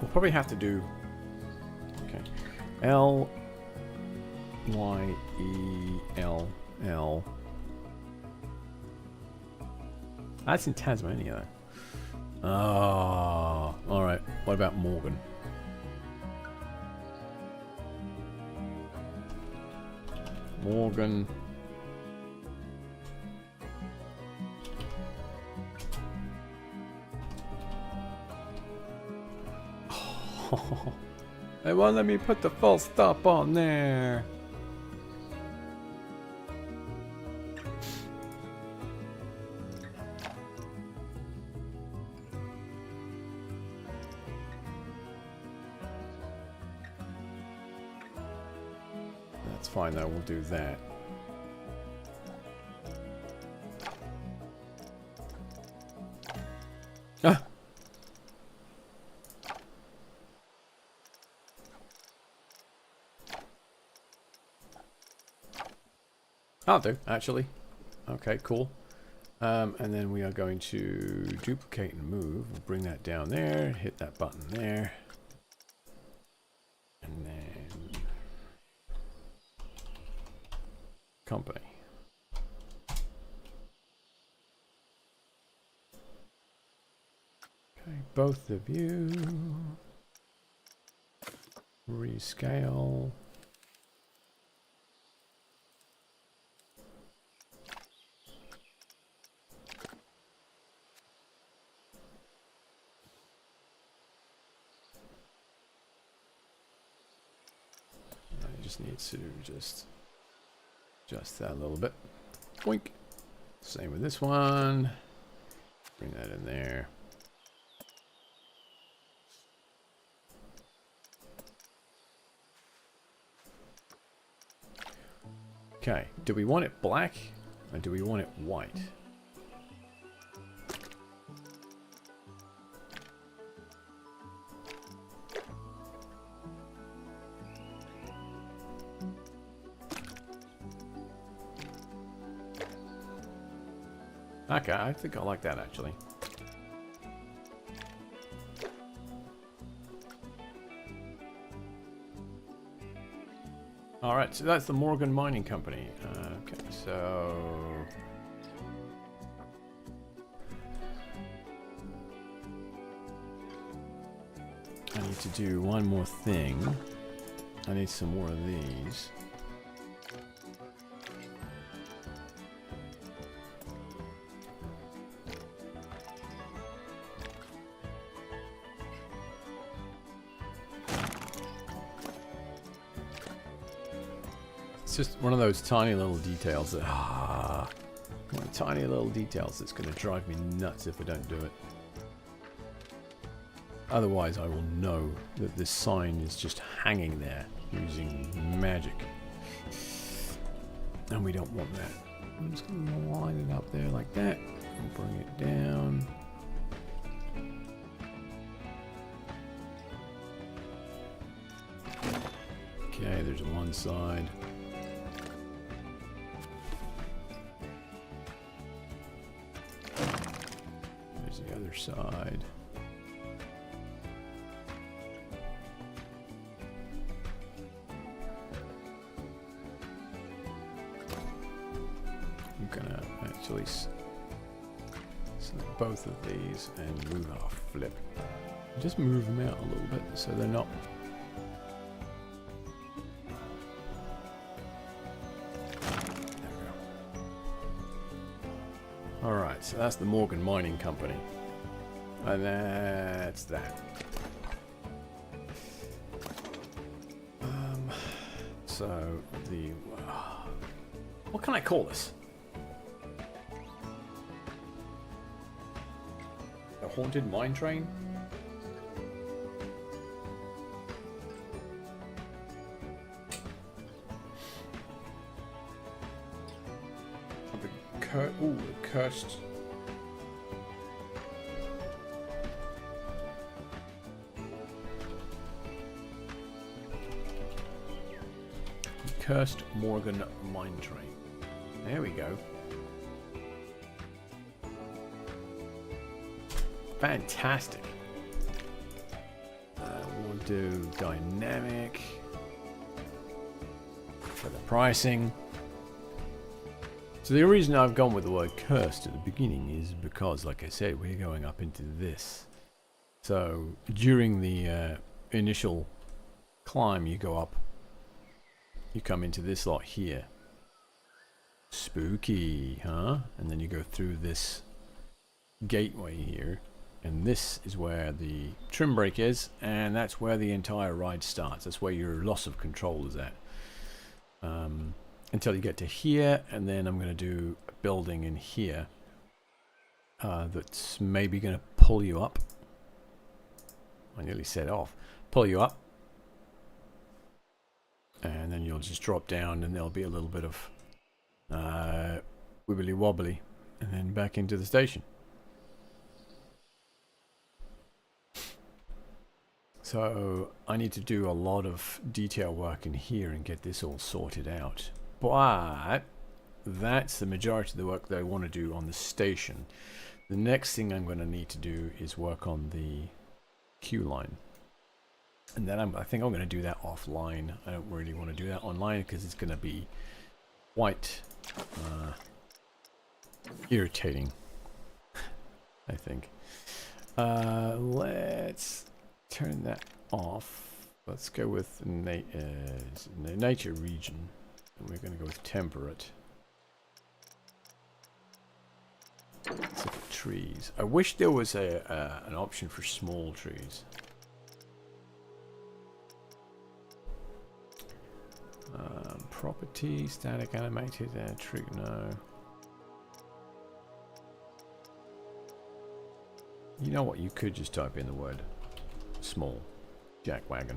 we'll probably have to do Lyell. That's in Tasmania though. Oh, alright. What about Morgan? Morgan. Oh, they won't let me put the full stop on there. That's fine though, we'll do that. Ah! I'll do, actually. Okay, cool. And then we are going to duplicate and move. We'll bring that down there, hit that button there. And then company. Okay, both of you. Rescale. Needs to just adjust that a little bit. Boink. Same with this one. Bring that in there. Okay. Do we want it black or do we want it white? Okay, I think I like that actually. Alright, so that's the Morgan Mining Company. Okay, so... I need to do one more thing. I need some more of these. It's just one of those tiny little details that... tiny little details that's going to drive me nuts if I don't do it. Otherwise, I will know that this sign is just hanging there using magic. And we don't want that. I'm just going to line it up there like that and bring it down. Okay, there's one side. There's the other side. I'm gonna actually select both of these and move our flip. Just move them out a little bit so they're not. Alright, so that's the Morgan Mining Company. And that's that. So, the... what can I call this? A haunted mine train? Ooh, the cursed. Cursed Morgan mine train. There we go. Fantastic. We'll do dynamic for the pricing. So the reason I've gone with the word cursed at the beginning is because, like I said, we're going up into this. So during the initial climb, you go up, you come into this lot here. Spooky, huh? And then you go through this gateway here, and this is where the trim brake is, and that's where the entire ride starts. That's where your loss of control is at. Until you get to here, and then I'm going to do a building in here that's maybe going to pull you up. I nearly said off. Pull you up. And then you'll just drop down, and there'll be a little bit of wibbly wobbly, and then back into the station. So I need to do a lot of detail work in here and get this all sorted out. But that's the majority of the work that I want to do on the station. The next thing I'm going to need to do is work on the queue line. And then I think I'm going to do that offline. I don't really want to do that online because it's going to be quite irritating, I think. Let's turn that off. Let's go with nature region. And we're going to go with temperate. Specific trees. I wish there was an option for small trees. Property, static, animated, tree, no. You know what? You could just type in the word small jackwagon.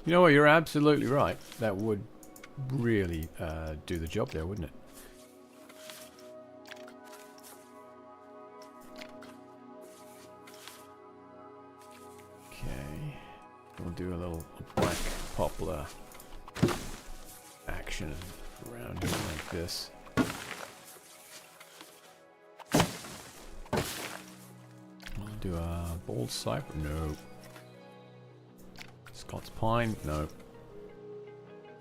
You know what? You're absolutely right. That would really do the job there, wouldn't it? Okay. We'll do a little black poplar action around here like this. I'll do a bald cypress. No. Scots pine. No.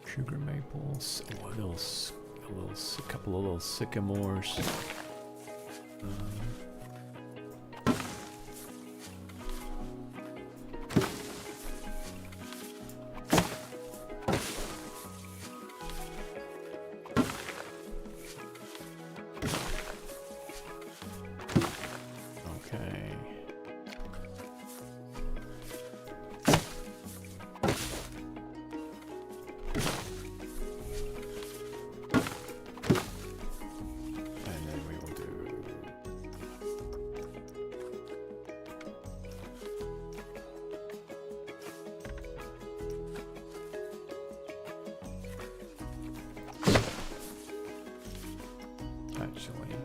Sugar maples. Oh, a couple of little sycamores. Actually,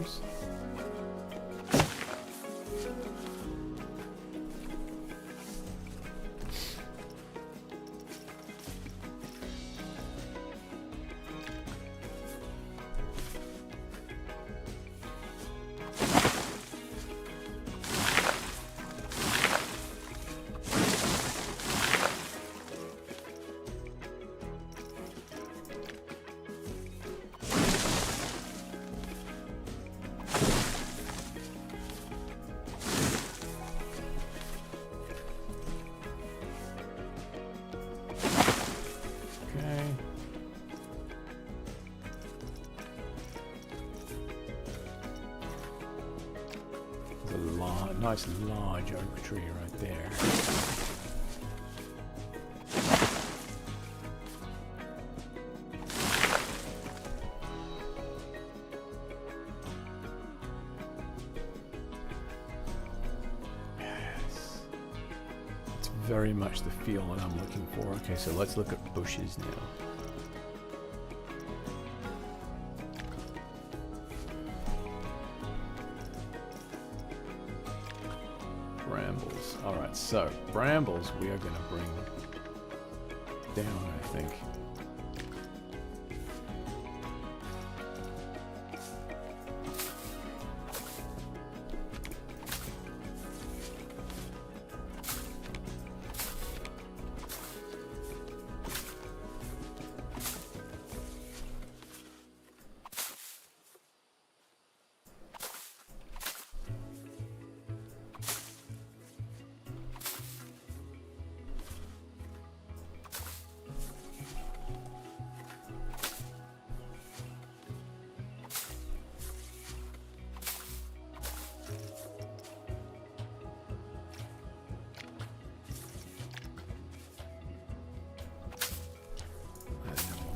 oops. Nice large oak tree right there. Yes. It's very much the feel that I'm looking for. Okay, so let's look at bushes now. Brambles. Alright, so brambles we are going to bring down, I think.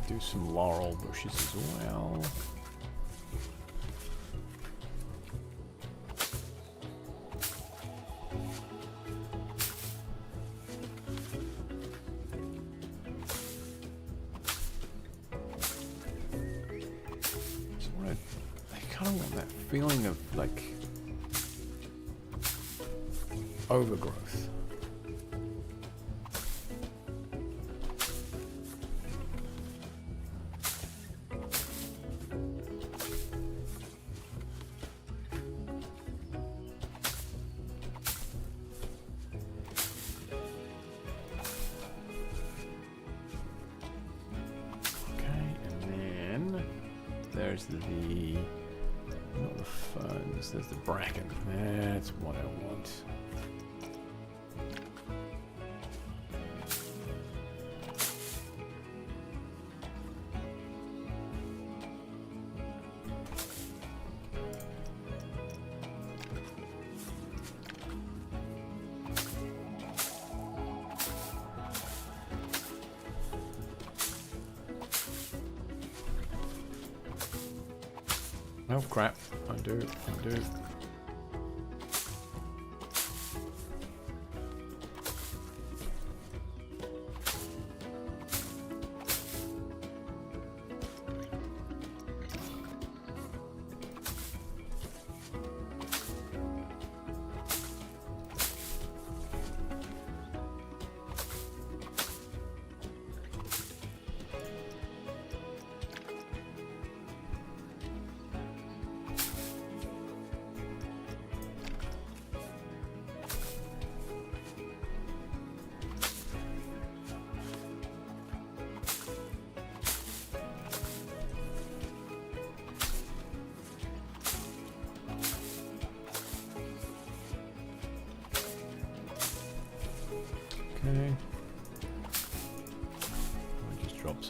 Do some laurel bushes as well. So I kind of want that feeling of like overgrowth. There's not the ferns, there's the bracken. That's what I want. Oh crap, undo.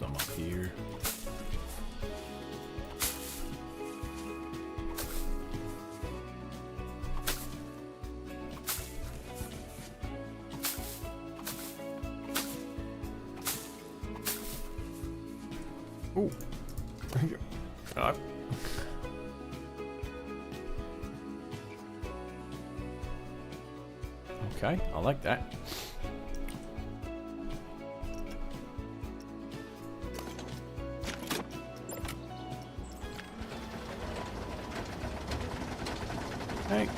some up here. Ooh. Okay, I like that. Hey.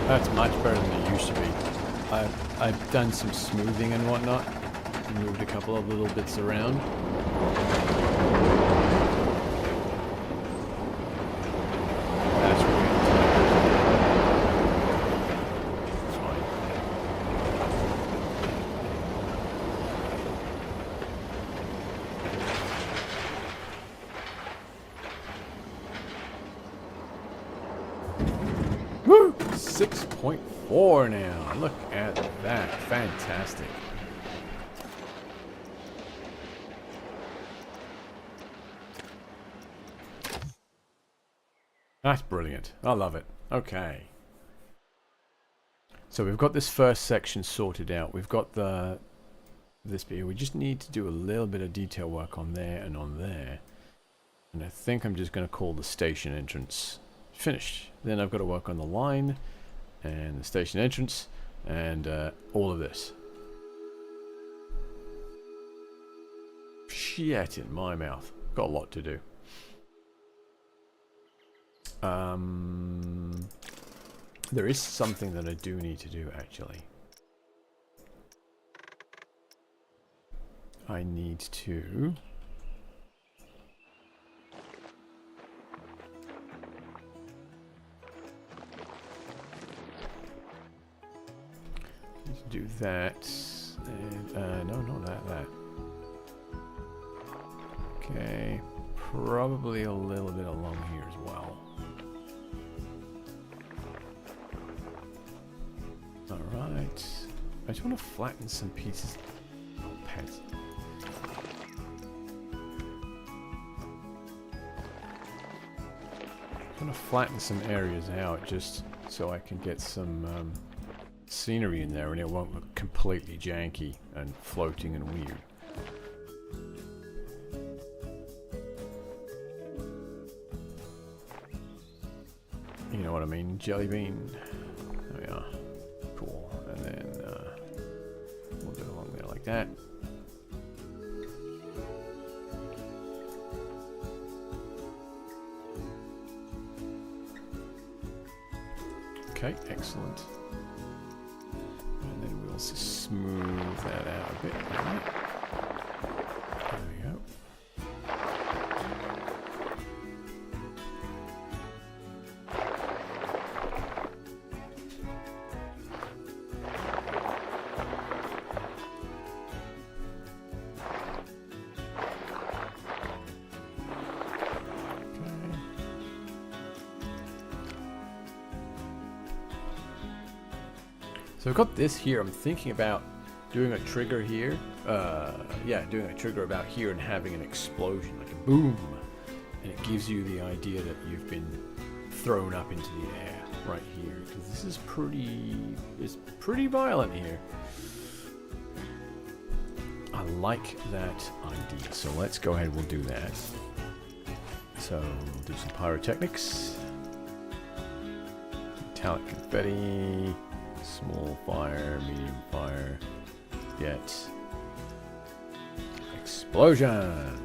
That's much better than it used to be. I've done some smoothing and whatnot. Moved a couple of little bits around. That's really fine. Woo! 6.4 now. Look at that. Fantastic. That's brilliant. I love it. Okay. So we've got this first section sorted out. We've got this bit here. We just need to do a little bit of detail work on there and on there. And I think I'm just going to call the station entrance finished. Then I've got to work on the line and the station entrance and all of this. Shit in my mouth. Got a lot to do. There is something that I do need to do actually. I need to do that, and no, not that. Okay, probably a little bit along here as well. All right, I just want to flatten some pieces. Oh, pets. I want to flatten some areas out just so I can get some scenery in there and it won't look completely janky and floating and weird. You know what I mean? Jelly bean. There we are. Cool. And then we'll do it along there like that. Okay, excellent. And then we'll smooth that out a bit. Right. There we go. So I've got this here. I'm thinking about doing a trigger here. Yeah, doing a trigger about here and having an explosion, like a boom. And it gives you the idea that you've been thrown up into the air right here. Because this is pretty violent here. I like that idea. So let's go ahead, we'll do that. So we'll do some pyrotechnics. Metallic confetti. Small fire, medium fire, jet, explosion.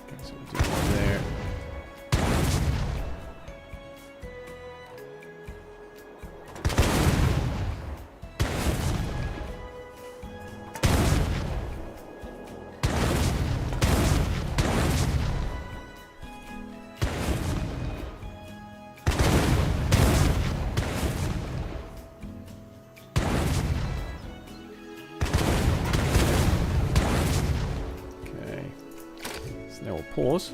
Okay, so we'll pause.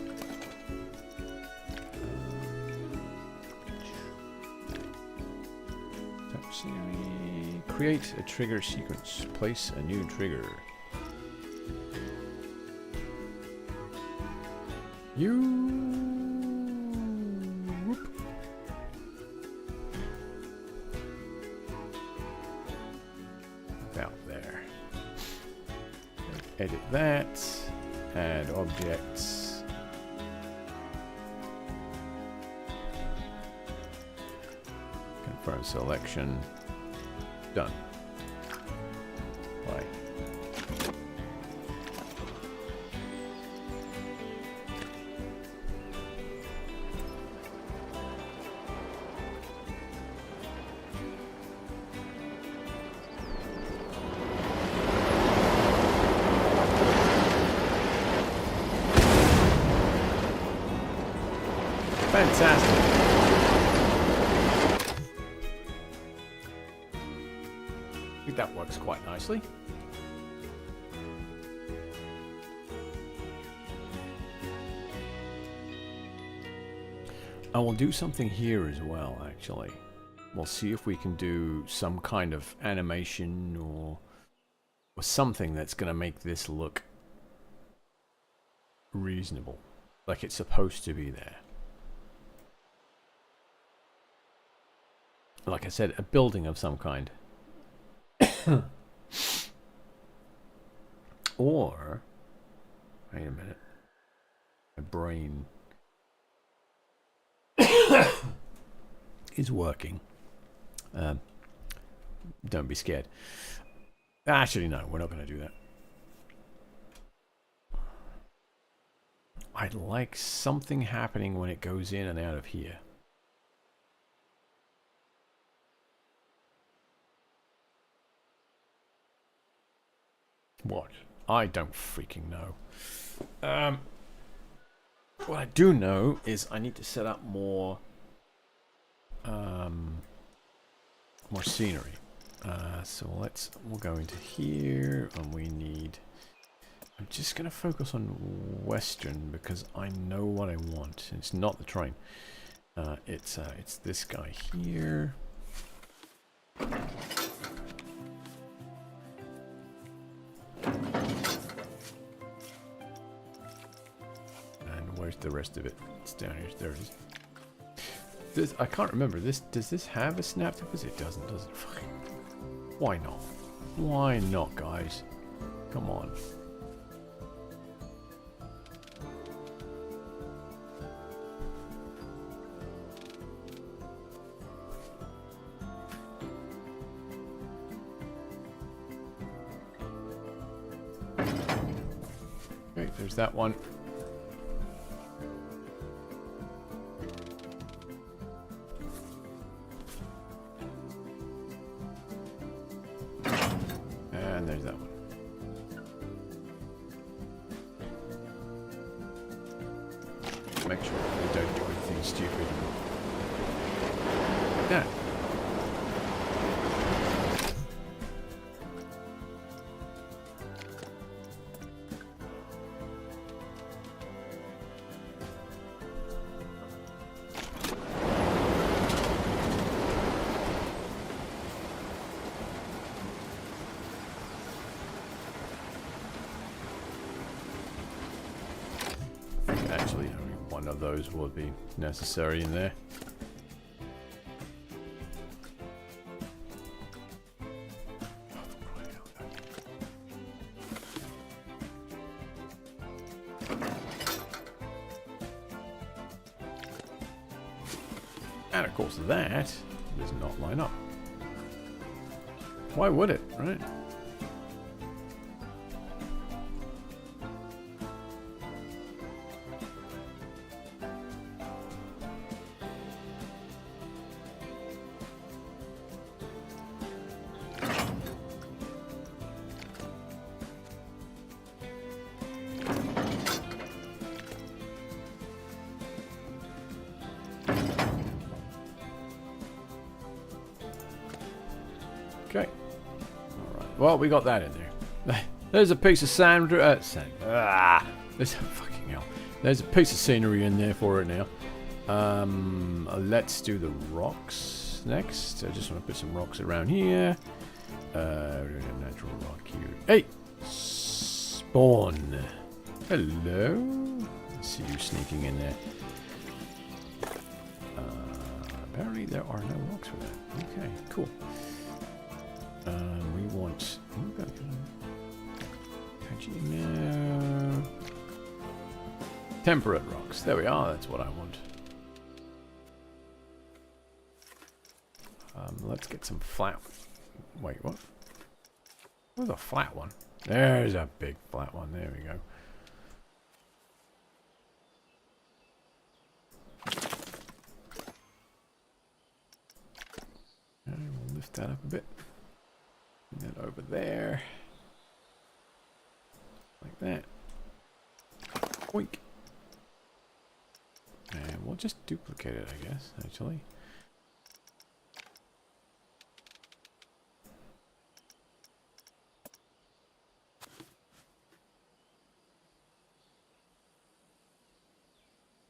Create a trigger sequence. Place a new trigger. Whoop. About there. Edit that. Add objects. Confirm selection. Done. Why? Fantastic. I think that works quite nicely. I will do something here as well, actually. We'll see if we can do some kind of animation or something that's going to make this look reasonable. Like it's supposed to be there. Like I said, a building of some kind. Or, wait a minute. My brain is working. Don't be scared. Actually, no, we're not going to do that. I'd like something happening when it goes in and out of here. What? I don't freaking know. What I do know is I need to set up more more scenery. So we'll go into here and we need, I'm just going to focus on Western because I know what I want. It's not the train. It's this guy here. And where's the rest of it? It's down here. There it is. This, I can't remember. Does this have a snap to this? It doesn't, does it? Fucking. Why not? Why not, guys? Come on. Okay, there's that one. And there's that one. Make sure we don't do anything stupid. Like that. Actually, only one of those would be necessary in there. And of course that does not line up. Why would it, right? Okay. Alright. Well, we got that in there. There's a piece of sand. There's a fucking hell. There's a piece of scenery in there for it now. Let's do the rocks next. I just want to put some rocks around here. Natural rock here. Hey! Spawn. Hello. Let's see you sneaking in there. Apparently there are no rocks for that. Okay, cool. We want... No. Temperate rocks. There we are. That's what I want. Let's get some flat... Wait, what? Where's a flat one? There's a big flat one. There we go. And we'll lift that up a bit. And then over there. Like that. Oink. And we'll just duplicate it, I guess, actually.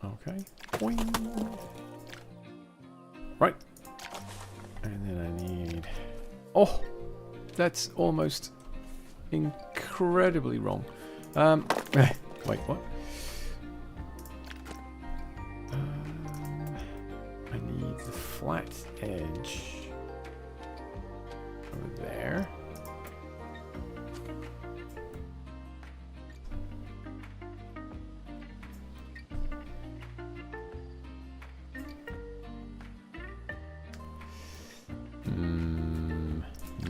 Okay. Boing. Right. And then I need... Oh! That's almost incredibly wrong. Wait, what? I need the flat edge over there.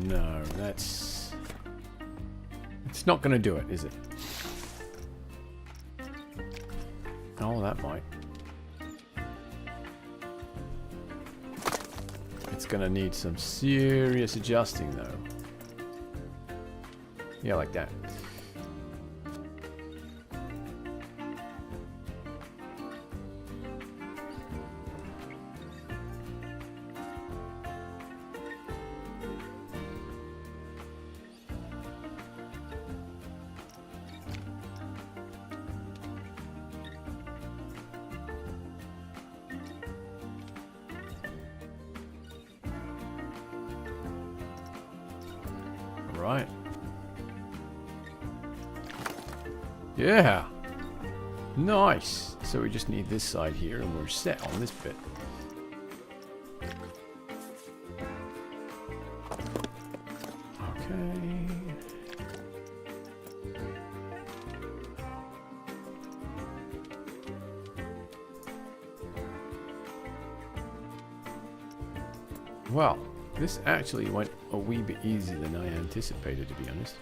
No, that's... It's not going to do it, is it? Oh, that might. It's going to need some serious adjusting, though. Yeah, like that. Right. Yeah. Nice. So we just need this side here and we're set on this bit. Okay. Well, this actually went a wee bit easier than I anticipated, to be honest.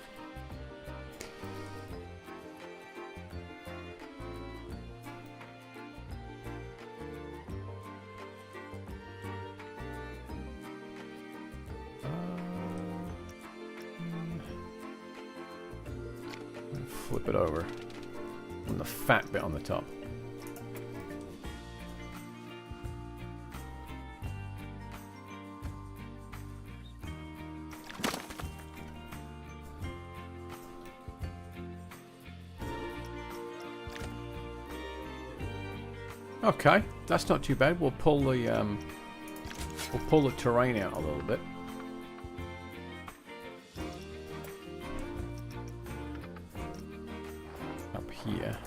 Flip it over on the fat bit on the top. Okay, that's not too bad. We'll pull the terrain out a little bit. Up here.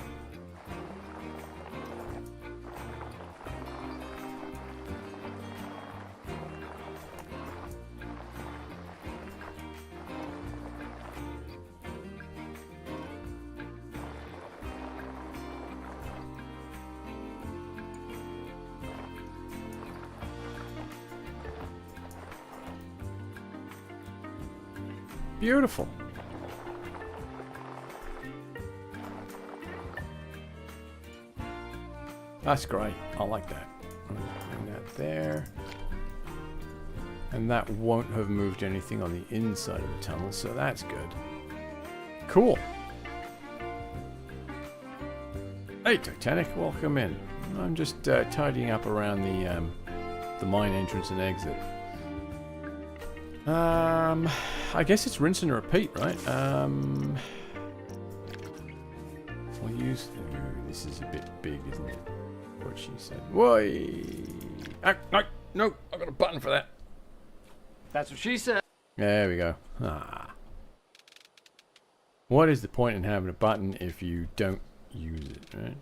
Beautiful. That's great. I like that. Bring that there. And that won't have moved anything on the inside of the tunnel, so that's good. Cool. Hey, Titanic, welcome in. I'm just tidying up around the mine entrance and exit. I guess it's rinse and repeat, right? Well, use? Ooh, this is a bit big, isn't it? What she said. Why? No, I got a button for that. That's what she said. There we go. Ah. What is the point in having a button if you don't use it, right?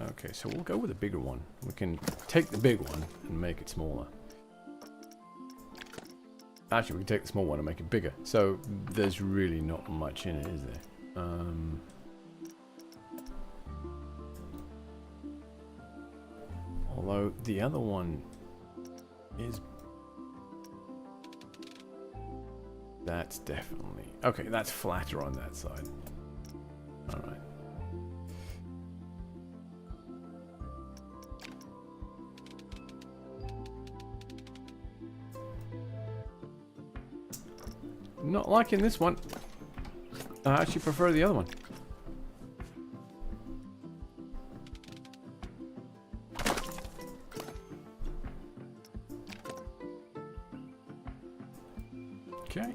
Okay, so we'll go with a bigger one. We can take the big one and make it smaller. Actually, we can take the small one and make it bigger. So there's really not much in it, is there? Although the other one is... That's definitely... Okay, that's flatter on that side. Alright. Not liking this one. I actually prefer the other one. Okay.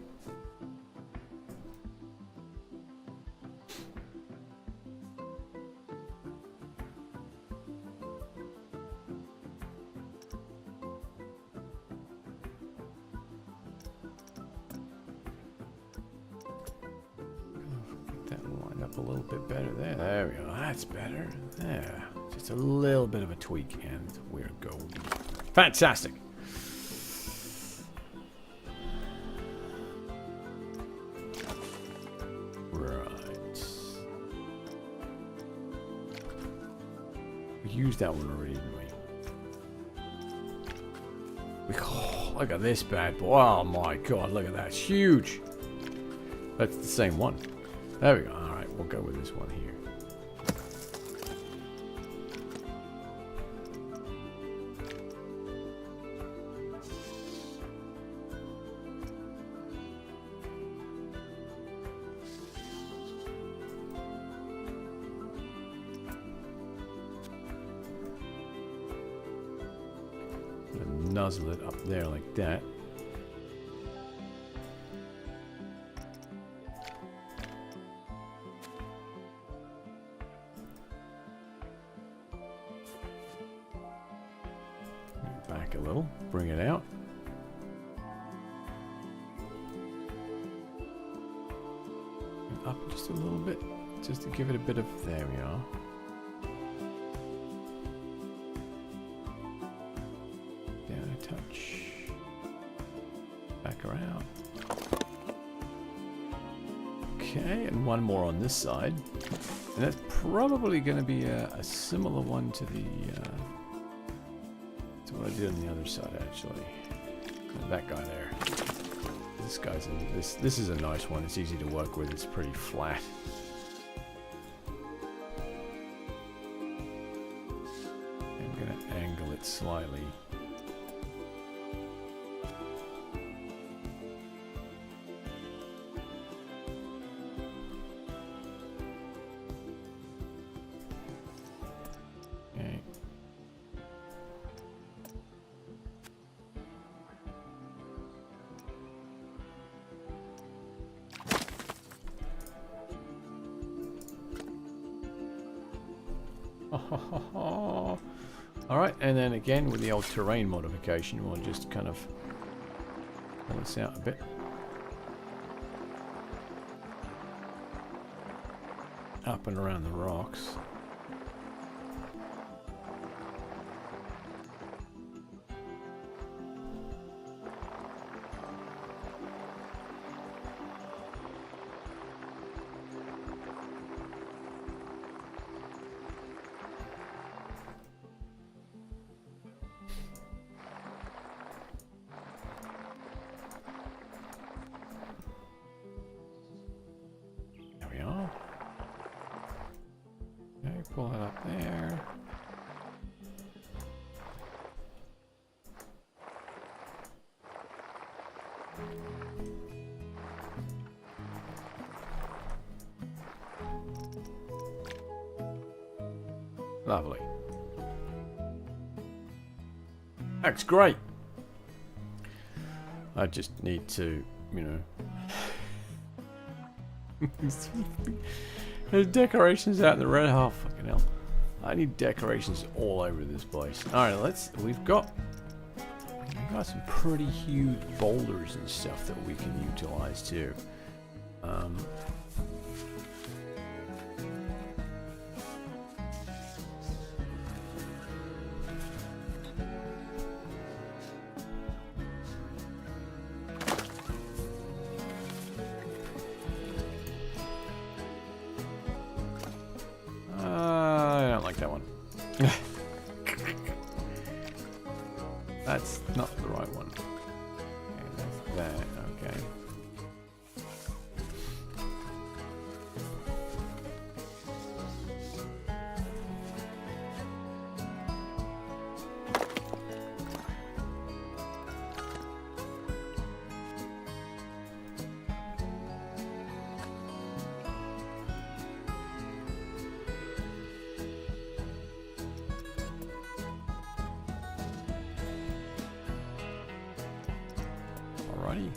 A little bit better there. There we go. That's better. There. Just a little bit of a tweak and we're golden. Fantastic. Right. We used that one already, didn't we? Oh, look at this bad boy. Oh my god, look at that. It's huge. That's the same one. There we go. We'll go with this one here. Nuzzle it up there like that. Back a little, bring it out. And up just a little bit, just to give it a bit of, there we are. Down a touch. Back around. Okay, and one more on this side. And that's probably going to be a similar one to the... what I did on the other side, actually. That guy there. This guy's in this. This is a nice one. It's easy to work with. It's pretty flat. I'm gonna angle it slightly. Okay. Alright, and then again with the old terrain modification, we'll just kind of pull this out a bit. Up and around the rocks. Pull it up there. Lovely. That's great. I just need to, you know... There's decorations out in the red. Oh, fucking hell. I need decorations all over this place. Alright, we've got some pretty huge boulders and stuff that we can utilize too. I don't like that one. That's not the right one. Okay, that's that. Okay. Alrighty.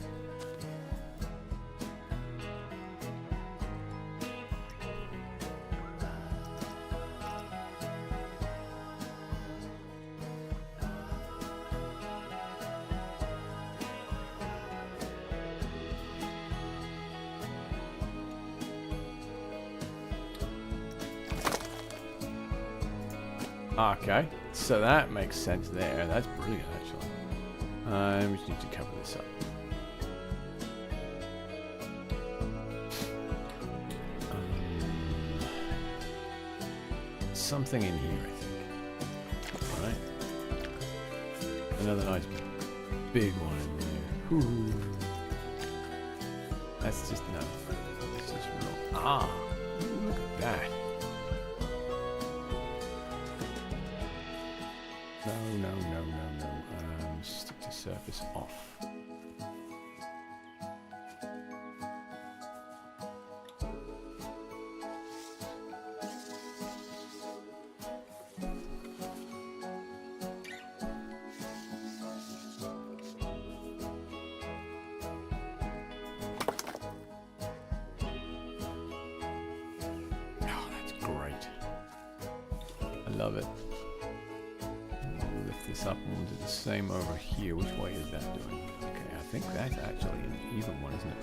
Okay, so that makes sense there. That's brilliant, actually. We just need to cover this up. Something in here, I think. Alright. Another nice big one in there. Ooh. That's just no. That's just real. Ah! Look at that. No. Stick to surface off. Oh, that's great. I love it. Lift this up and we'll do the same over here. Which way is that doing? Okay, I think that's actually an even one, isn't it?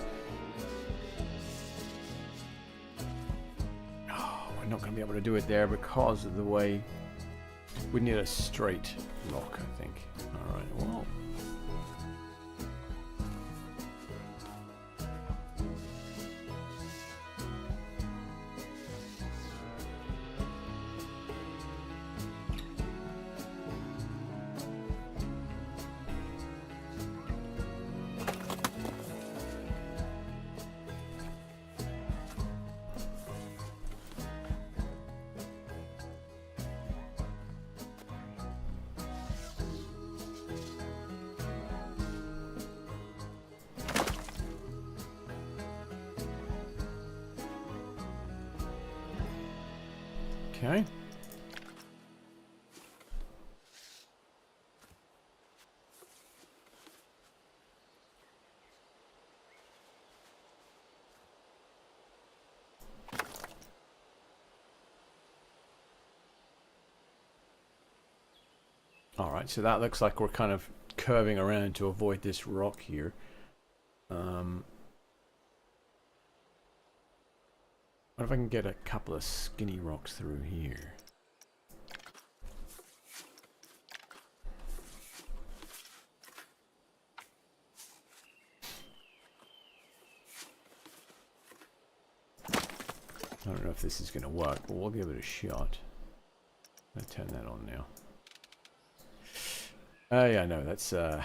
Oh, we're not going to be able to do it there because of the way. We need a straight rock, I think. Alright, well. Okay. All right, so that looks like we're kind of curving around to avoid this rock here. What if I can get a couple of skinny rocks through here? I don't know if this is going to work, but we'll give it a shot. I'll turn that on now. Yeah, no, that's yeah,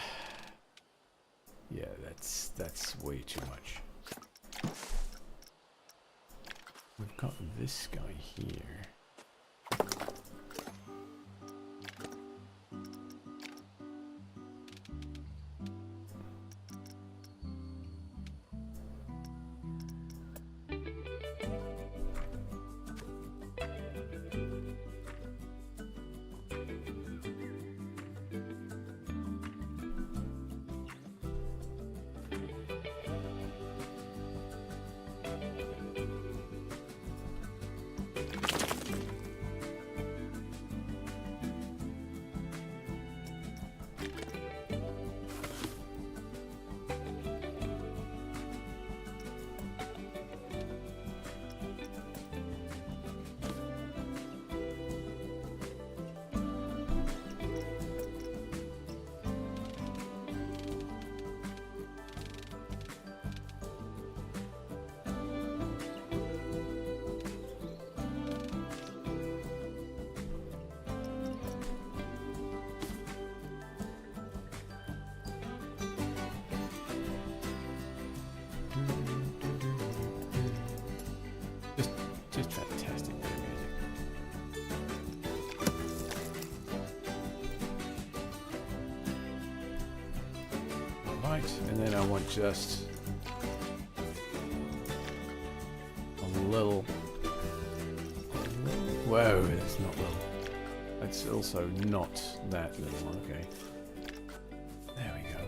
that's way too much. We've got this guy here. Right, and then I want just a little. Whoa, it's not little. It's also not that little. Okay. There we go.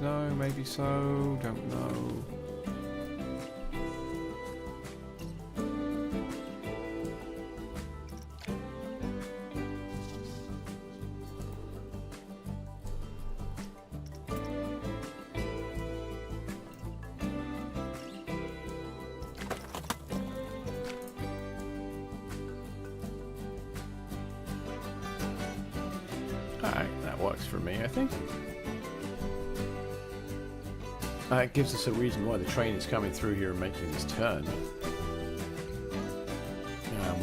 No, maybe so, don't know. Alright, that works for me, I think. It gives us a reason why the train is coming through here and making this turn.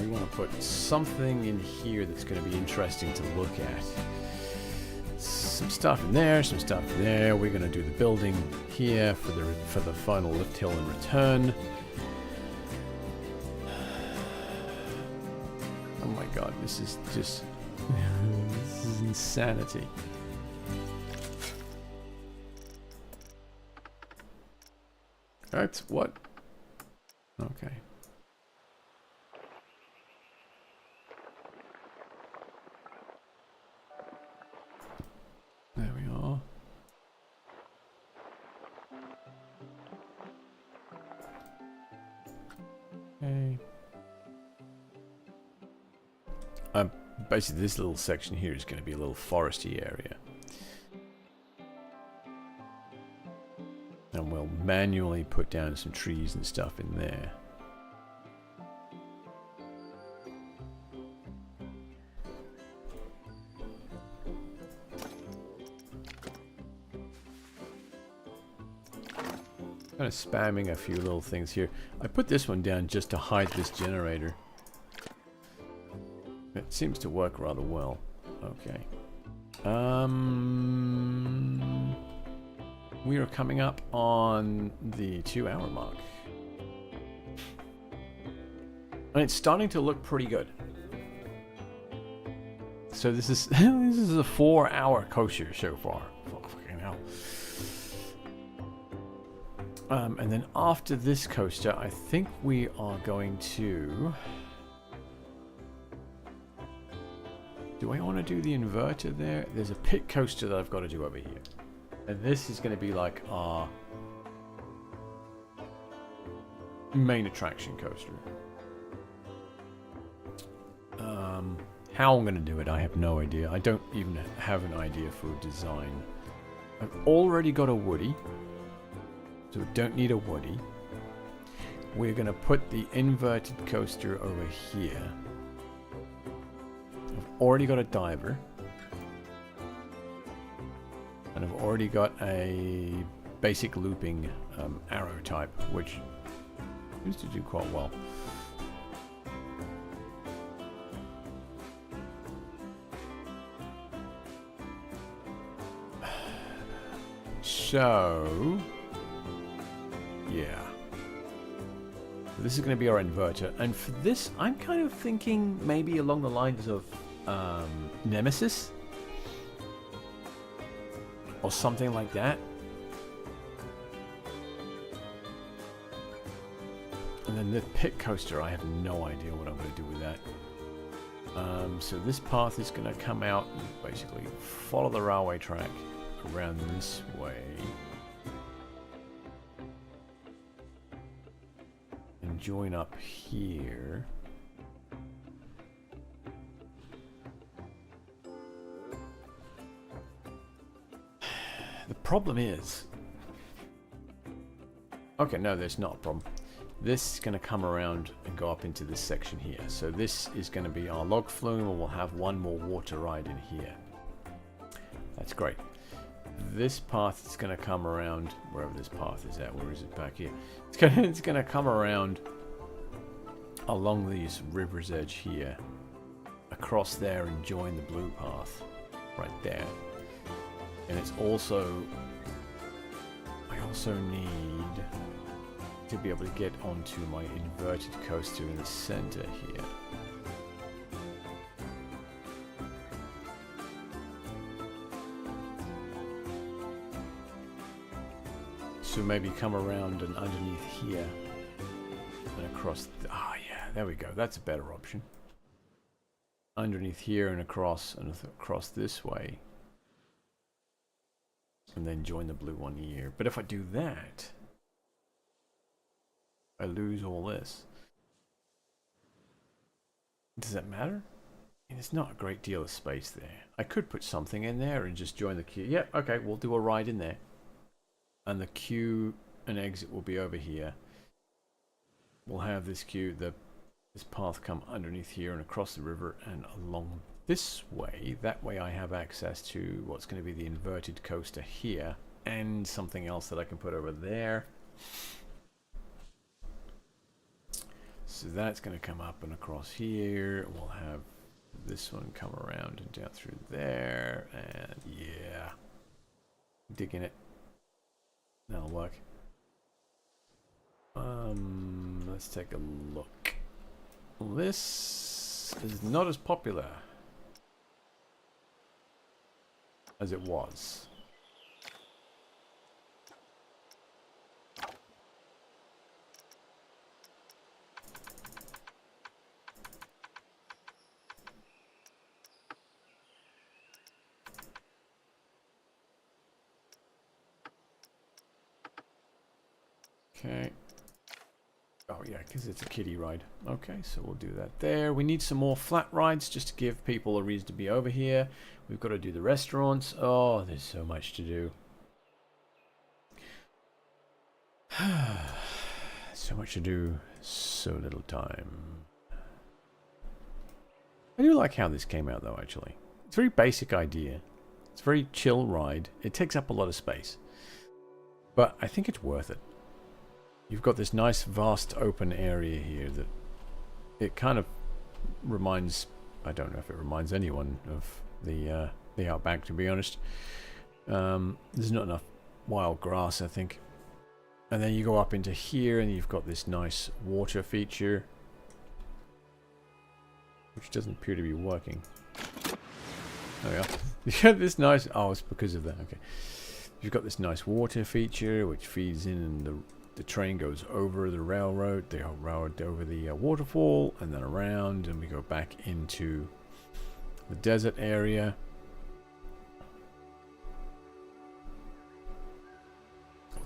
We want to put something in here that's going to be interesting to look at. Some stuff in there, some stuff in there. We're going to do the building here for the final lift hill and return. Oh my god, this is just this is insanity. That's what? Okay. There we are. Okay. Basically this little section here is going to be a little foresty area. And we'll manually put down some trees and stuff in there. Kind of spamming a few little things here. I put this one down just to hide this generator. It seems to work rather well. Okay. We are coming up on the 2-hour mark. And it's starting to look pretty good. So this is this is a 4-hour coaster so far. Fucking hell. And then after this coaster, I think we are going to... Do I want to do the inverter there? There's a pit coaster that I've got to do over here. And this is going to be like our main attraction coaster. How I'm going to do it, I have no idea. I don't even have an idea for design. I've already got a Woody, so we don't need a Woody. We're going to put the inverted coaster over here. I've already got a diver. And I've already got a basic looping arrow type, which seems to do quite well. So, yeah. This is going to be our inverter. And for this, I'm kind of thinking maybe along the lines of Nemesis. Or something like that. And then the pit coaster, I have no idea what I'm going to do with that. So this path is going to come out and basically follow the railway track around this way. And join up here. The problem is... Okay, no, there's not a problem. This is going to come around and go up into this section here. So this is going to be our log flume, and we'll have one more water ride in here. That's great. This path is going to come around wherever this path is at. Where is it? Back here. It's going to come around along these river's edge here, across there, and join the blue path right there. And it's also, I also need to be able to get onto my inverted coaster in the center here. So maybe come around and underneath here and across. Ah, yeah, there we go. That's a better option. Underneath here and across this way. And then join the blue one here. But if I do that, I lose all this. Does that matter? There's not a great deal of space there. I could put something in there and just join the queue. Yeah, okay, we'll do a ride in there. And the queue and exit will be over here. We'll have this queue, this path come underneath here and across the river and along this way. That way I have access to what's going to be the inverted coaster here and something else that I can put over there. So that's going to come up and across here. We'll have this one come around and down through there. And yeah, digging it. That'll work. Let's take a look. This is not as popular as it was. Okay. Oh yeah, because it's a kiddie ride. Okay, so we'll do that there. We need some more flat rides just to give people a reason to be over here. We've got to do the restaurants. Oh, there's so much to do. So much to do, so little time. I do like how this came out though, actually. It's a very basic idea. It's a very chill ride. It takes up a lot of space. But I think it's worth it. You've got this nice vast open area here that it kind of reminds, I don't know if it reminds anyone of the Outback, to be honest. There's not enough wild grass, I think. And then you go up into here and you've got this nice water feature, which doesn't appear to be working. There we are. You got this nice, oh, it's because of that, okay. You've got this nice water feature which feeds in, and the train goes over the railroad, the railroad over the waterfall, and then around, and we go back into the desert area.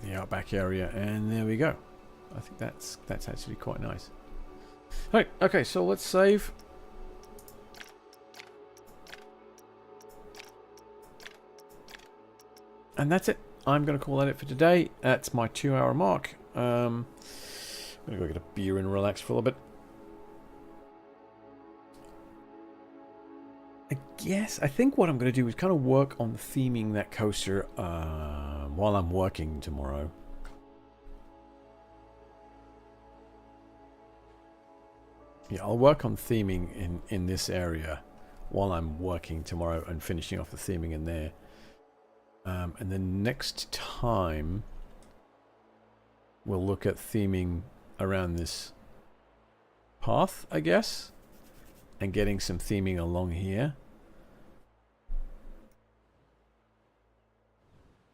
The Outback area, and there we go. I think that's actually quite nice. Right, okay, so let's save. And that's it. I'm going to call that it for today. That's my 2-hour mark. I'm going to go get a beer and relax for a little bit. I think what I'm going to do is kind of work on theming that coaster while I'm working tomorrow. Yeah, I'll work on theming in this area while I'm working tomorrow and finishing off the theming in there. And then next time we'll look at theming around this path, I guess, and getting some theming along here.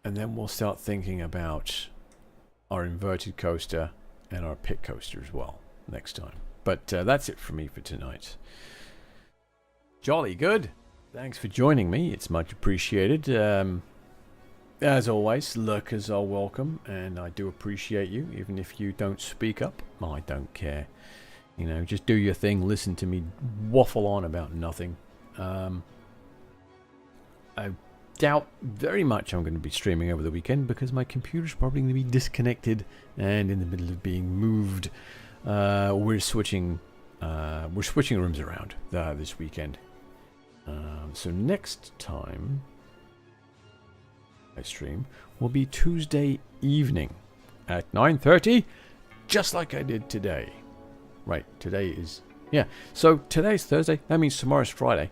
And then we'll start thinking about our inverted coaster and our pit coaster as well next time. But that's it for me for tonight. Jolly good. Thanks for joining me. It's much appreciated. As always, lurkers are welcome, and I do appreciate you, even if you don't speak up. I don't care. You know, just do your thing, listen to me waffle on about nothing. doubt very much I'm going to be streaming over the weekend because my computer's probably going to be disconnected and in the middle of being moved. We're switching rooms around this weekend. So next time I stream will be Tuesday evening at 9:30, just like I did today. Right, today is... Yeah, so today's Thursday, that means tomorrow's Friday.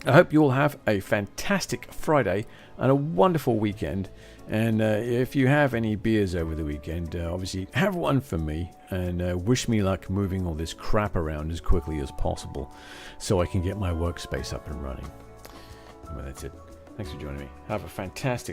I hope you all have a fantastic Friday and a wonderful weekend. And if you have any beers over the weekend, obviously have one for me. And wish me luck moving all this crap around as quickly as possible so I can get my workspace up and running. Well, that's it. Thanks for joining me. Have a fantastic